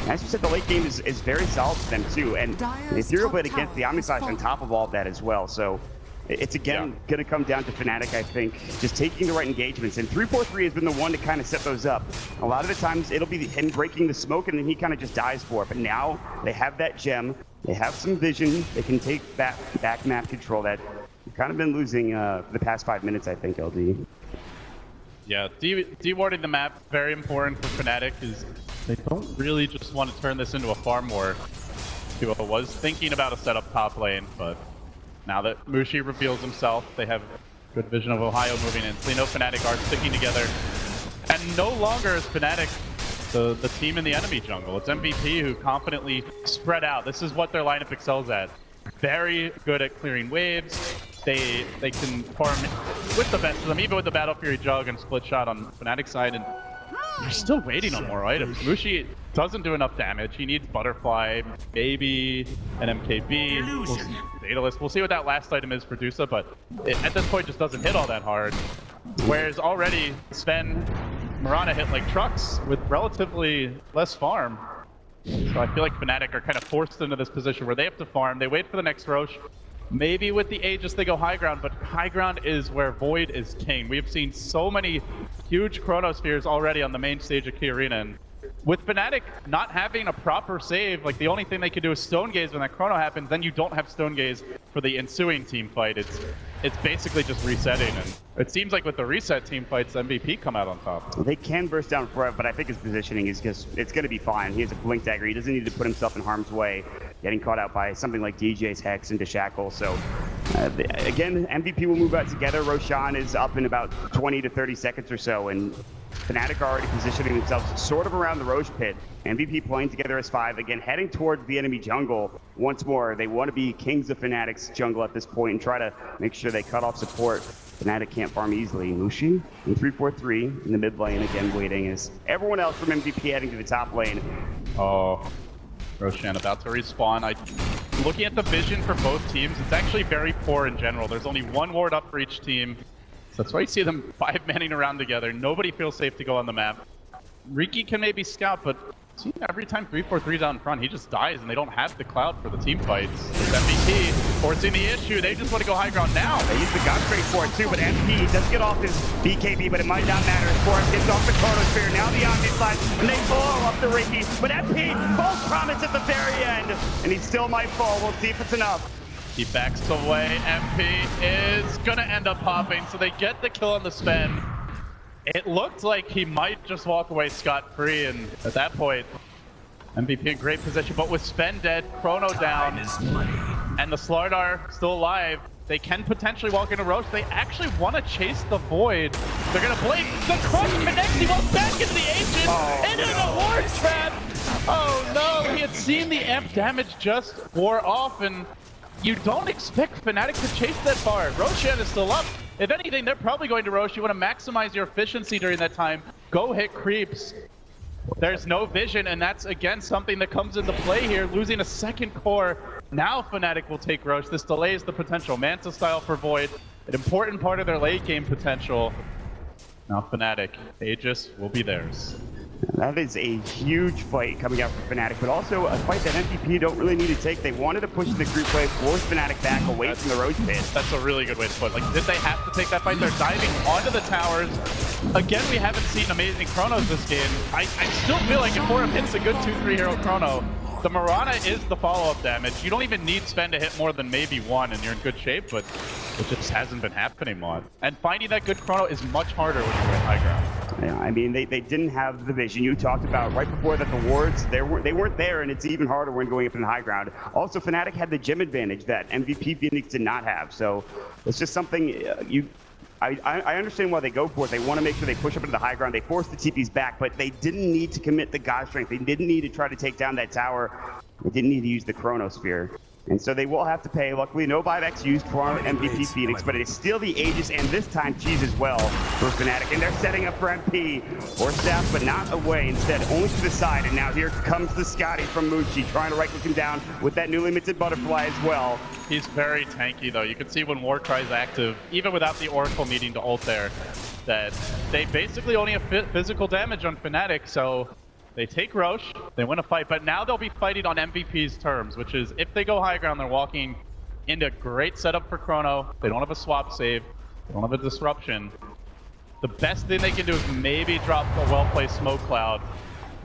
As you said, the late game is very solid for them, too, and the Ethereal Blade against the Omni Slash on top of all of that as well, so it's again going to come down to Fnatic, I think, just taking the right engagements. And 343 has been the one to kind of set those up. A lot of the times it'll be him breaking the smoke and then he kind of just dies for it. But now they have that gem, they have some vision, they can take back map control that we've kind of been losing for the past 5 minutes, I think, LD. Yeah, dewarding the map, very important for Fnatic, is they don't really just want to turn this into a farm war. Duo was thinking about a setup top lane, but now that Mushi reveals himself, they have good vision of Ohio moving in. So they know Fnatic are sticking together. And no longer is Fnatic the team in the enemy jungle. It's MVP who confidently spread out. This is what their lineup excels at. Very good at clearing waves. They can farm with the best of them, even with the Battle Fury Jug and Split Shot on Fnatic's side. And they're still waiting on more items. Mushi doesn't do enough damage. He needs Butterfly, maybe an MKB. Daedalus. We'll see what that last item is for Dusa, but it, at this point, just doesn't hit all that hard. Whereas already, Sven, Mirana hit like trucks with relatively less farm. So I feel like Fnatic are kind of forced into this position where they have to farm. They wait for the next Roche. Maybe with the Aegis they go high ground, but high ground is where Void is king. We have seen so many huge Chronospheres already on the main stage of Key Arena, and with Fnatic not having a proper save, like the only thing they can do is Stone Gaze when that Chrono happens, then you don't have Stone Gaze for the ensuing team fight. It's basically just resetting, and it seems like with the reset team fights, MVP come out on top. They can burst down forever, but I think his positioning is just, it's going to be fine. He has a Blink Dagger. He doesn't need to put himself in harm's way, getting caught out by something like DJ's Hex into Shackle. So again, MVP will move out together. Roshan is up in about 20 to 30 seconds or so, and Fnatic are already positioning themselves sort of around the Roche pit. MVP playing together as 5, again heading towards the enemy jungle once more. They want to be kings of Fnatic's jungle at this point and try to make sure they cut off support. Fnatic can't farm easily. Mushi in 3-4-3 in the mid lane, again waiting as everyone else from MVP heading to the top lane. Oh, Roshan about to respawn. Looking at the vision for both teams, it's actually very poor in general. There's only one ward up for each team. That's why you see them 5-manning around together. Nobody feels safe to go on the map. Riki can maybe scout, but See, every time 343's out in front, he just dies and they don't have the cloud for the team fights. It's MVP forcing the issue. They just want to go high ground now. They use the gun straight for it too, but MP does get off his BKB, but it might not matter. Forrest gets off the Chronosphere, now the Omni Slash, and they blow up the Ricky. But MP, both promise at the very end, and he still might fall. We'll see if it's enough. He backs away. MP is gonna end up popping, so they get the kill on the spin. It looked like he might just walk away scot-free, and at that point, MVP in great position. But with Sven dead, Chrono down, and the Slardar still alive, they can potentially walk into Roche. They actually want to chase the Void. They're gonna blink. The crush connects. He goes back into the Ancient, into the Ward Trap. Oh no, he had seen the amp damage just wore off, and you don't expect Fnatic to chase that far. Roshan is still up. If anything, they're probably going to Roche. You want to maximize your efficiency during that time. Go hit creeps. There's no vision, and that's, again, something that comes into play here. Losing a second core. Now Fnatic will take Roche. This delays the potential. Manta style for Void. An important part of their late game potential. Now Fnatic. Aegis will be theirs. That is a huge fight coming out from Fnatic, but also a fight that MVP don't really need to take. They wanted to push the creep play, force Fnatic back away from the Roach pit. That's a really good way to put it. Like, did they have to take that fight? They're diving onto the towers. Again, we haven't seen amazing Chronos this game. I still feel like if Forum hits a good 2-3 hero Chrono, the Mirana is the follow-up damage. You don't even need Sven to hit more than maybe one, and you're in good shape, but it just hasn't been happening, Mod. And finding that good Chrono is much harder when you're in high ground. Yeah, I mean, they didn't have the vision. You talked about right before that the wards, they weren't there, and it's even harder when going up in the high ground. Also, Fnatic had the gym advantage that MVP Phoenix did not have, so it's just something I understand why they go for it. They want to make sure they push up into the high ground. They force the TPs back, but they didn't need to commit the God Strength. They didn't need to try to take down that tower. They didn't need to use the Chronosphere. And so they will have to pay. Luckily, no buybacks used for our MVP Phoenix, but it's still the Aegis, and this time Cheese as well for Fnatic. And they're setting up for MP, or Staff, but not away. Instead, only to the side. And now here comes the Scotty from Muchi, trying to right-click him down with that newly minted Butterfly as well. He's very tanky, though. You can see when Warcry's active, even without the Oracle needing to ult there, that they basically only have physical damage on Fnatic, so they take Roche, they win a fight, but now they'll be fighting on MVP's terms, which is if they go high ground, they're walking into a great setup for Chrono. They don't have a swap save, they don't have a disruption. The best thing they can do is maybe drop a well-placed smoke cloud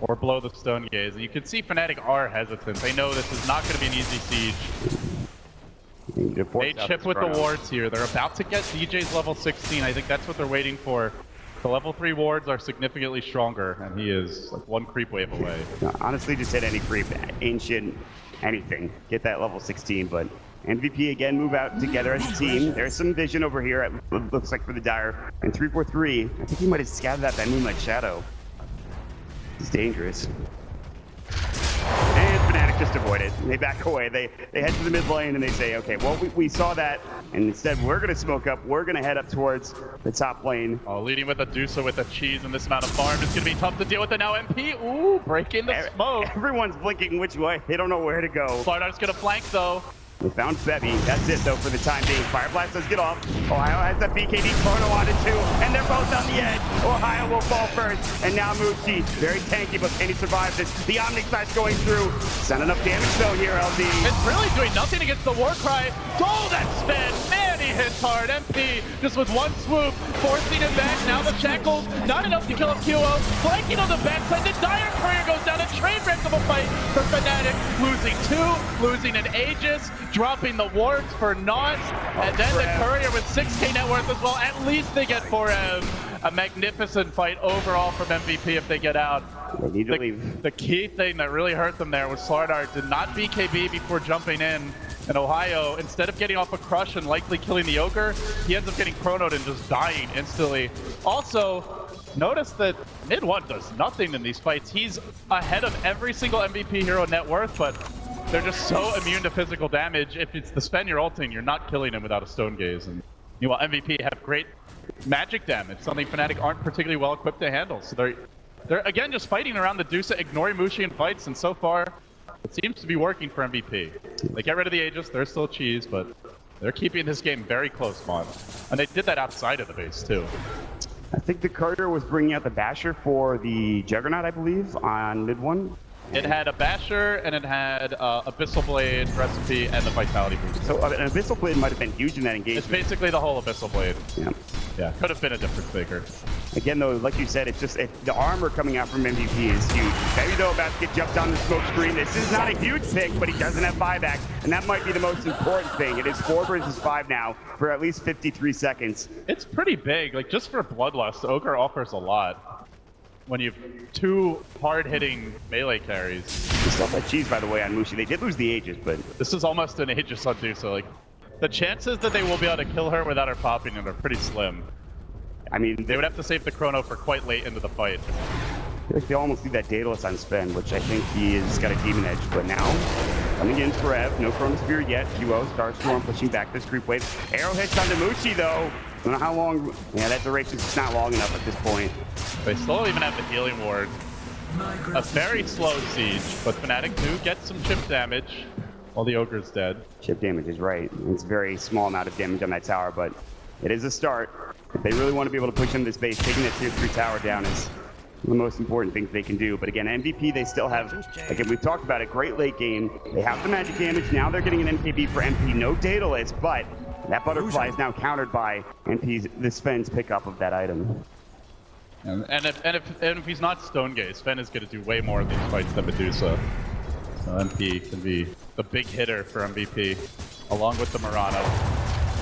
or blow the stone gaze. And you can see Fnatic are hesitant. They know this is not going to be an easy siege. They chip with the wards here. They're about to get DJ's level 16. I think that's what they're waiting for. The level 3 wards are significantly stronger, and he is like one creep wave away. No, honestly, just hit any creep, ancient, anything. Get that level 16, but MVP again move out together as a team. There's some vision over here, it looks like, for the Dire. And 343, I think he might have scattered that Moonlight Shadow. It's dangerous. And Fnatic just avoid it. They back away. They head to the mid lane and they say, okay, well, we saw that, and instead we're going to smoke up. We're going to head up towards the top lane. Oh, leading with a Dusa with a cheese and this amount of farm. It's going to be tough to deal with it now. MP, ooh, breaking the smoke. Everyone's blinking which way. They don't know where to go. Slardar's going to flank, though. We found Bebby. That's it, though, for the time being. Fire Blast does get off. Ohio has that BKB Chrono on it, too. And they're both on the edge. Ohio will fall first. And now Muchi, very tanky, but can he survive this? The Omni Slash going through. It's not enough damage, though, here, LD. It's really doing nothing against the Warcry. Oh, that Sven. Man, he hits hard. MP just with one swoop, forcing him back. Now the shackles. Not enough to kill up QO. Flanking on the backside. The Dire Courier goes down. A train wreck of a fight for Fnatic. Losing 2, losing an Aegis, dropping the wards for naught, and then the Courier with 6k net worth as well. At least they get Forev. A magnificent fight overall from MVP if they get out. They need to leave. The key thing that really hurt them there was Slardar did not BKB before jumping in. And Ohio, instead of getting off a crush and likely killing the Ogre, he ends up getting chronoed and just dying instantly. Also, notice that Mid-1 does nothing in these fights. He's ahead of every single MVP hero net worth, but they're just so immune to physical damage. If it's the Sven you're ulting, you're not killing him without a Stone Gaze. And meanwhile, MVP have great magic damage, something Fnatic aren't particularly well equipped to handle. So they're again just fighting around the Dusa, ignoring Mushi in fights, and so far, it seems to be working for MVP. They get rid of the Aegis, they're still cheese, but they're keeping this game very close, Mon. And they did that outside of the base, too. I think the Courier was bringing out the Basher for the Juggernaut, I believe, on mid one. It had a Basher, and it had Abyssal Blade, Recipe, and the Vitality Boost. So an Abyssal Blade might have been huge in that engagement. It's basically the whole Abyssal Blade. Yeah. Yeah, could have been a difference maker. Again, though, like you said, it's just the armor coming out from MVP is huge. Maybe though about to get jumped on the smoke screen. This is not a huge pick, but he doesn't have buyback, and that might be the most important thing. It is 4 versus 5 now for at least 53 seconds. It's pretty big. Like, just for Bloodlust, Ogre offers a lot. When you have 2 hard-hitting melee carries. They still have that cheese, by the way, on Mushi. They did lose the Aegis, but... This is almost an Aegis on Dusa. Like, the chances that they will be able to kill her without her popping it are pretty slim. I mean, they would have to save the Chrono for quite late into the fight. I feel like they almost need that Daedalus on Sven, which I think he has got a Demon Edge. But now, coming in for Ev, no Chronosphere yet. Duo, Starstorm pushing back this creep wave. Arrowhead's on to Mushi, though. I don't know how long. Yeah, that duration is not long enough at this point. They still don't even have the healing ward. A very slow siege, but Fnatic do get some chip damage while the Ogre's dead. Chip damage is right. It's a very small amount of damage on that tower, but it is a start. If they really want to be able to push into this base, taking that tier 3 tower down is the most important thing they can do. But again, MVP, they still have, again, we've talked about it, great late game. They have the magic damage. Now they're getting an NKB for MP. No Daedalus, but that butterfly is now countered by the Sven's pickup of that item. And if he's not Stonegaze, Sven is going to do way more of these fights than Medusa. So MP can be the big hitter for MVP, along with the Murano.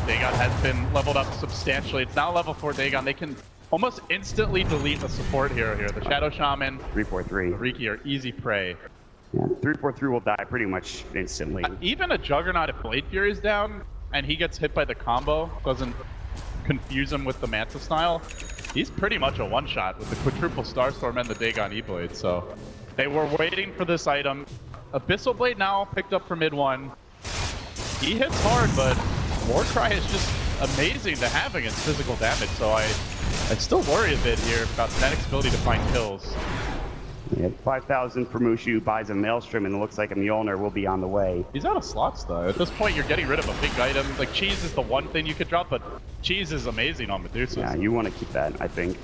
Dagon has been leveled up substantially. It's now level 4 Dagon. They can almost instantly delete a support hero here. The Shadow Shaman, 343. Riki are easy prey. Yeah, 343 will die pretty much instantly. Even a Juggernaut, if Blade Fury is down and he gets hit by the combo, doesn't confuse him with the Manta style, he's pretty much a one-shot with the quadruple Starstorm and the Dagon E-Blade. So they were waiting for this item. Abyssal Blade now picked up for mid 1. He hits hard, but Warcry is just amazing to have against physical damage. So I still worry a bit here about Fnatic's ability to find kills. Yeah, 5,000 for Mushu buys a Maelstrom, and it looks like a Mjolnir will be on the way. He's out of slots, though. At this point, you're getting rid of a big item. Like, Cheese is the one thing you could drop, but Cheese is amazing on Medusa. Yeah, you want to keep that, I think.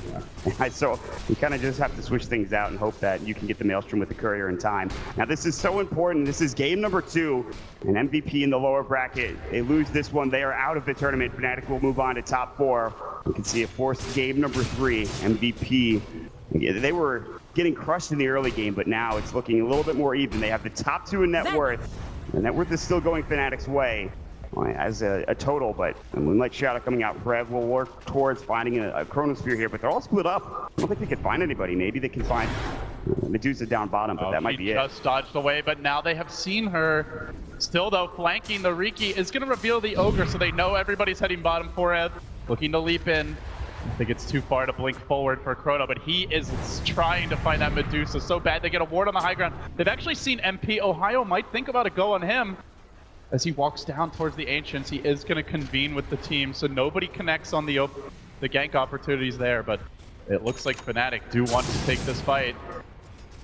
Yeah. So you kind of just have to switch things out and hope that you can get the Maelstrom with the Courier in time. Now, this is so important. This is game number 2, and MVP in the lower bracket. They lose this one. They are out of the tournament. Fnatic will move on to top 4. You can see a forced game number 3. MVP. They were getting crushed in the early game, but now it's looking a little bit more even. They have the top 2 in net worth, and net worth is still going Fnatic's way as a total, but Moonlight Shadow coming out. Rev will work towards finding a Chronosphere here, but they're all split up. I don't think they can find anybody. Maybe they can find Medusa down bottom, but that might be it. She just dodged away, but now they have seen her. Still, though, flanking the Riki is going to reveal the Ogre, so they know everybody's heading bottom for Rev. Looking to leap in. I think it's too far to blink forward for Chrono, but he is trying to find that Medusa so bad. They get a ward on the high ground. They've actually seen MP. Ohio might think about a go on him. As he walks down towards the Ancients, he is going to convene with the team, so nobody connects on the gank opportunities there, but it looks like Fnatic do want to take this fight.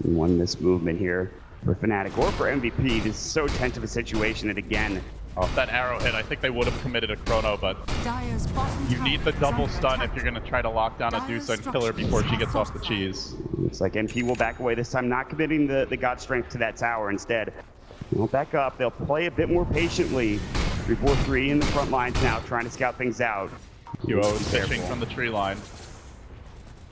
Won this movement here for Fnatic or for MVP. This is so tense of a situation that, again, off that arrowhead, I think they would have committed a Chrono, but you need the double stun if you're going to try to lock down a Dusa and kill her before she gets off the cheese. Looks like MP will back away this time, not committing the God Strength to that tower. Instead, they'll back up. They'll play a bit more patiently. 3-4-3 in the front lines now, trying to scout things out. Duo is fishing from the tree line.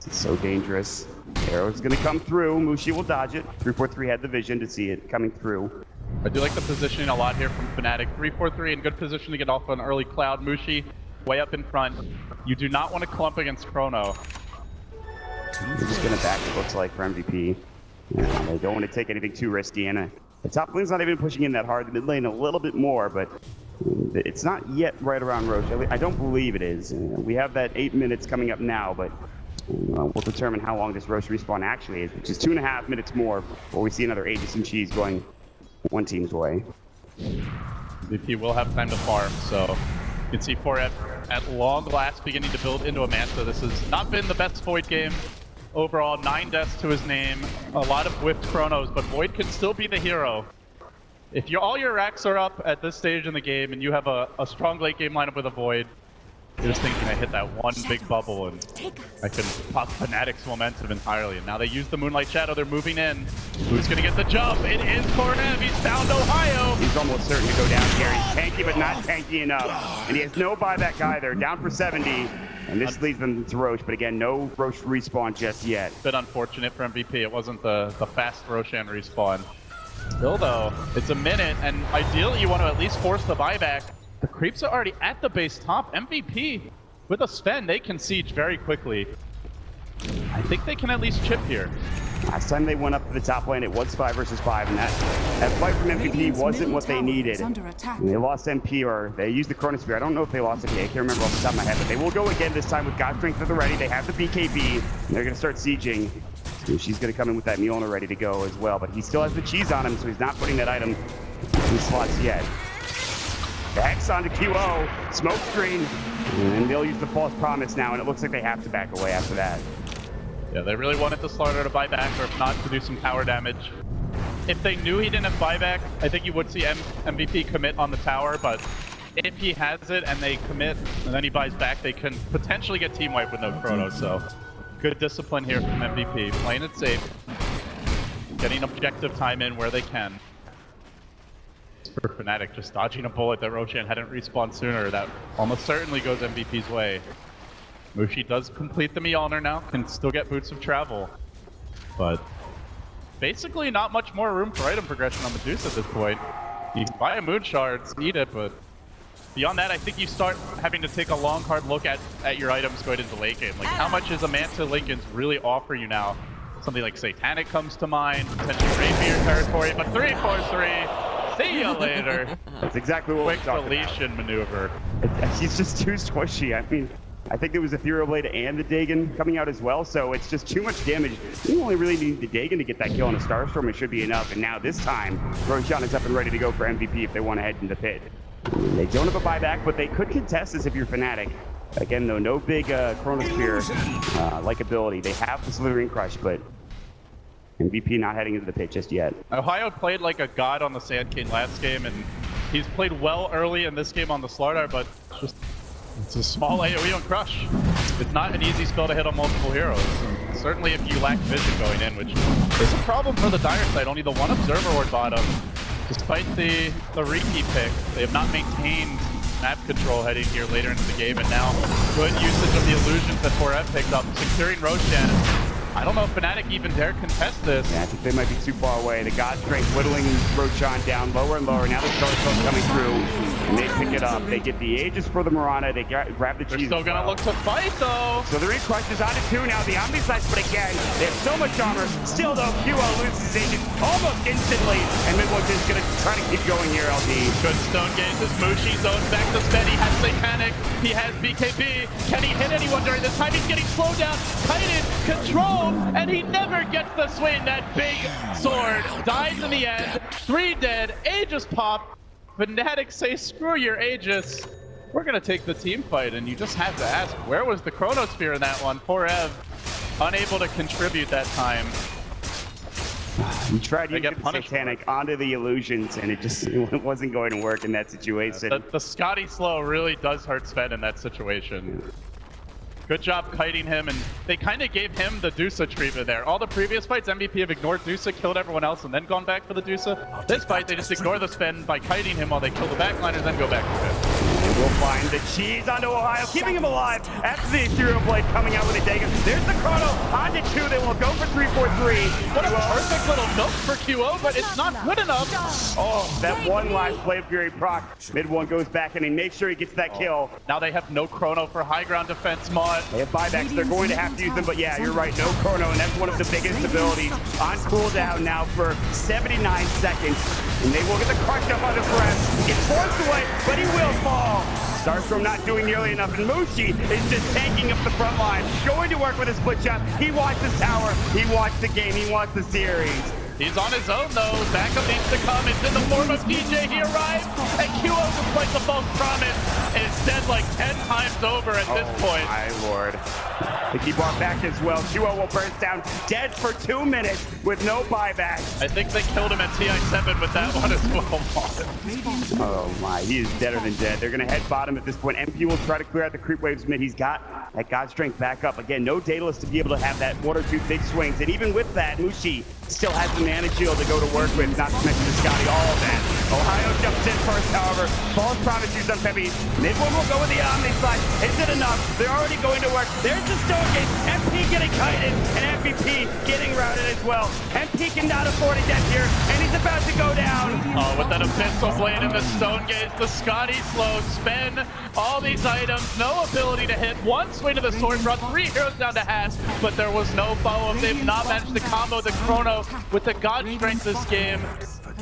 It's so dangerous. Arrow's going to come through. Mushi will dodge it. 3-4-3 had the vision to see it coming through. I do like the positioning a lot here from Fnatic. 3-4-3 in good position to get off an early Cloud. Mushi way up in front. You do not want to clump against Chrono. They're just going to back, it looks like, for MVP. Yeah, they don't want to take anything too risky. And the top lane's not even pushing in that hard. The mid lane a little bit more, but it's not yet right around Roche. I don't believe it is. We have that 8 minutes coming up now, but we'll determine how long this Roche respawn actually is, which is 2.5 minutes more before we see another Aegis and Cheese going one team's way. MVP will have time to farm, so you can see Forev at long last beginning to build into a Manta. This has not been the best Void game overall. 9 deaths to his name, a lot of whiffed Chronos, but Void can still be the hero. If all your racks are up at this stage in the game and you have a strong late game lineup with a Void, You're just thinking I hit that one big bubble and I can pop Fnatic's momentum entirely. And now they use the Moonlight Shadow. They're moving in. Who's going to get the jump? It is Cornev. He's found Ohio. He's almost certain to go down here. He's tanky, but not tanky enough. And he has no buyback either. Down for 70. And this leads them to Roche. But again, no Roche respawn just yet. Bit unfortunate for MVP. It wasn't the fast Roshan respawn. Still though, it's a minute. And ideally you want to at least force the buyback. The creeps are already at the base top. MVP, with a Sven, they can siege very quickly. I think they can at least chip here. Last time they went up to the top lane, it was 5 versus 5, and that fight from MVP wasn't what they needed. And they lost MP, or they used the Chronosphere. I don't know if they lost MP. I can't remember off the top of my head, but they will go again this time with God Strength at the ready. They have the BKB, and they're going to start sieging. So she's going to come in with that Mjolnir ready to go as well, but he still has the cheese on him, so he's not putting that item in slots yet. The Hex onto QO, smoke screen, and they'll use the False Promise now, and it looks like they have to back away after that. Yeah, they really wanted the Slaughter to buy back, or if not, to do some tower damage. If they knew he didn't have buyback, I think you would see MVP commit on the tower, but if he has it and they commit, and then he buys back, they can potentially get team wipe with no chrono, so good discipline here from MVP, playing it safe, getting objective time in where they can. For Fnatic, just dodging a bullet that Roshan hadn't respawned sooner, that almost certainly goes MVP's way. Mushi does complete the Mjolnir now, can still get Boots of Travel, but basically not much more room for item progression on Medusa at this point. You can buy a Moon Shard, need it, but beyond that, I think you start having to take a long, hard look at your items going into late game. Like, how much does a Manta Linken's really offer you now? Something like Satanic comes to mind, potentially Rapier territory, but 3-4-3. See you later. That's exactly what we're talking about. Quick deletion maneuver. He's just too squishy. I mean, I think there was Ethereal Blade and the Dagon coming out as well, so it's just too much damage. You only really need the Dagon to get that kill on a Starstorm. It should be enough. And now this time, Roshan is up and ready to go for MVP if they want to head in the pit. They don't have a buyback, but they could contest this if you're Fnatic. Again, though, no big Chronosphere-like ability. They have the Slithering Crush, but MVP not heading into the pit just yet. Ohio played like a god on the Sand King last game, and he's played well early in this game on the Slardar, but it's a small AoE on Crush. It's not an easy spell to hit on multiple heroes. And certainly if you lack vision going in, which is a problem for the Dire side. Only the one Observer Ward bottom. Despite the Riki pick, they have not maintained map control heading here later into the game, and now good usage of the illusions that 4F picked up, securing Roshan. I don't know if Fnatic even dare contest this. Yeah, I think they might be too far away. The God Strength whittling Roshan down lower and lower. Now the Starstorm coming through, and they pick it up. They get the Aegis for the Mirana. They grab the cheese. They're still gonna look to fight though. So the Recrush is on to 2 now. The Omni Slice, but again, they have so much armor. Still though, QO loses his Aegis almost instantly, and Midwood's just gonna try to keep going here, LD. Good stone gazes. Mushi zones back to Sven. He has Satanic. He has BKB. Can he hit anyone during this time? He's getting slowed down, kited, controlled, and he never gets the swing. That big sword dies in the end. 3 dead. Aegis pop. Fnatic say, screw your Aegis. We're going to take the team fight, and you just have to ask, where was the Chronosphere in that one? Poor Ev, unable to contribute that time. He tried using the Satanic onto the illusions, and it wasn't going to work in that situation. Yeah, the Scotty slow really does hurt Sven in that situation. Good job kiting him, and they kind of gave him the Dusa treatment there. All the previous fights, MVP have ignored Dusa, killed everyone else, and then gone back for the Dusa. This fight, they just ignore the Sven by kiting him while they kill the backliners, then go back to it. And we'll find the cheese onto Ohio, keeping him alive. After the Ethereal Blade coming out with a Dagon. There's the Chrono onto 2. They will go for 3-4-3. What a perfect little milk for QO, but it's not good enough. Oh, that one last Blade of Fury proc. Mid one goes back and he makes sure he gets that kill. Now they have no Chrono for high ground defense mod. They have buybacks. They're going to have to use them, but yeah, you're right. No Chrono, and that's one of the biggest abilities. On cooldown now for 79 seconds. And they will get the crush up under breath. Gets forced away, but he will fall. Starstorm not doing nearly enough, and Mushi is just tanking up the front line. Going to work with a split shot. He watched the tower. He watched the game. He watched the series. He's on his own though. Backup needs to come. It's in the form of DJ. He arrives, and QO despite the false promise is dead like 10 times is over at this point. My lord. They keep on back as well. Duo will burst down dead for 2 minutes with no buyback. I think they killed him at TI7 with that one as well. Oh my, he is deader than dead. They're going to head bottom at this point. MP will try to clear out the creep waves mid. He's got that God Strength back up. Again, no Daedalus to be able to have that 1 or 2 big swings. And even with that, Mushi still has the mana shield to go to work with, not to mention the Scotty, all of that. Ohio jumps in first, however. False promise used on Peppy. Mid one will go with the Omni slide. Is it enough? They're already going to work. There's the Stonegate. MP getting kited, and MVP getting routed as well. MP cannot afford a death here, and he's about to go down. Oh, with that Abyssal Blade and the Stonegate, the Scotty slow, spin, all these items, no ability to hit. One swing to the sword, brought 3 heroes down to Hash, but there was no follow-up. They've not managed to combo the Chrono with the God Strength this game.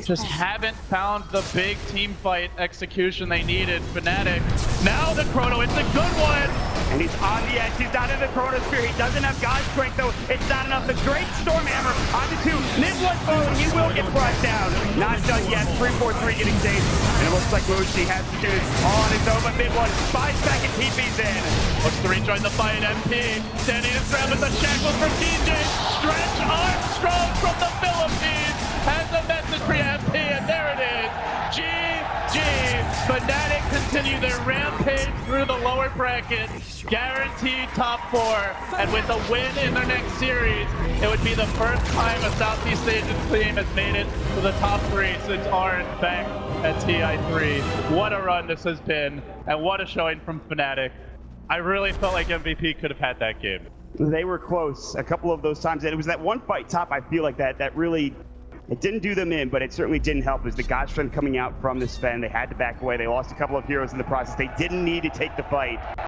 Just haven't found the big team fight execution they needed. Fnatic, now the Chrono, it's a good one! And he's on the edge, he's not in the Chronosphere, he doesn't have God Strength though, it's not enough. The great Stormhammer onto 2, mid one falling, he will get brought down. Not done yet, 3-4-3 getting saved. And it looks like Mushi has to do it on his own, but mid one buys back and TP's in. Looks to rejoin the fight, MP, standing his ground with the shackles from DJ. Stretch Armstrong from the Philippines has a message for MP, and there it is. GG. Fnatic continue their rampage through the lower bracket, guaranteed top 4, and with a win in their next series, it would be the first time a Southeast Asian team has made it to the top 3 since Orange back at TI3. What a run this has been, and what a showing from Fnatic. I really felt like MVP could have had that game. They were close a couple of those times, and it was that one fight top, I feel like that really, it didn't do them in, but it certainly didn't help. It was the God Strength coming out from the Sven. They had to back away. They lost a couple of heroes in the process. They didn't need to take the fight.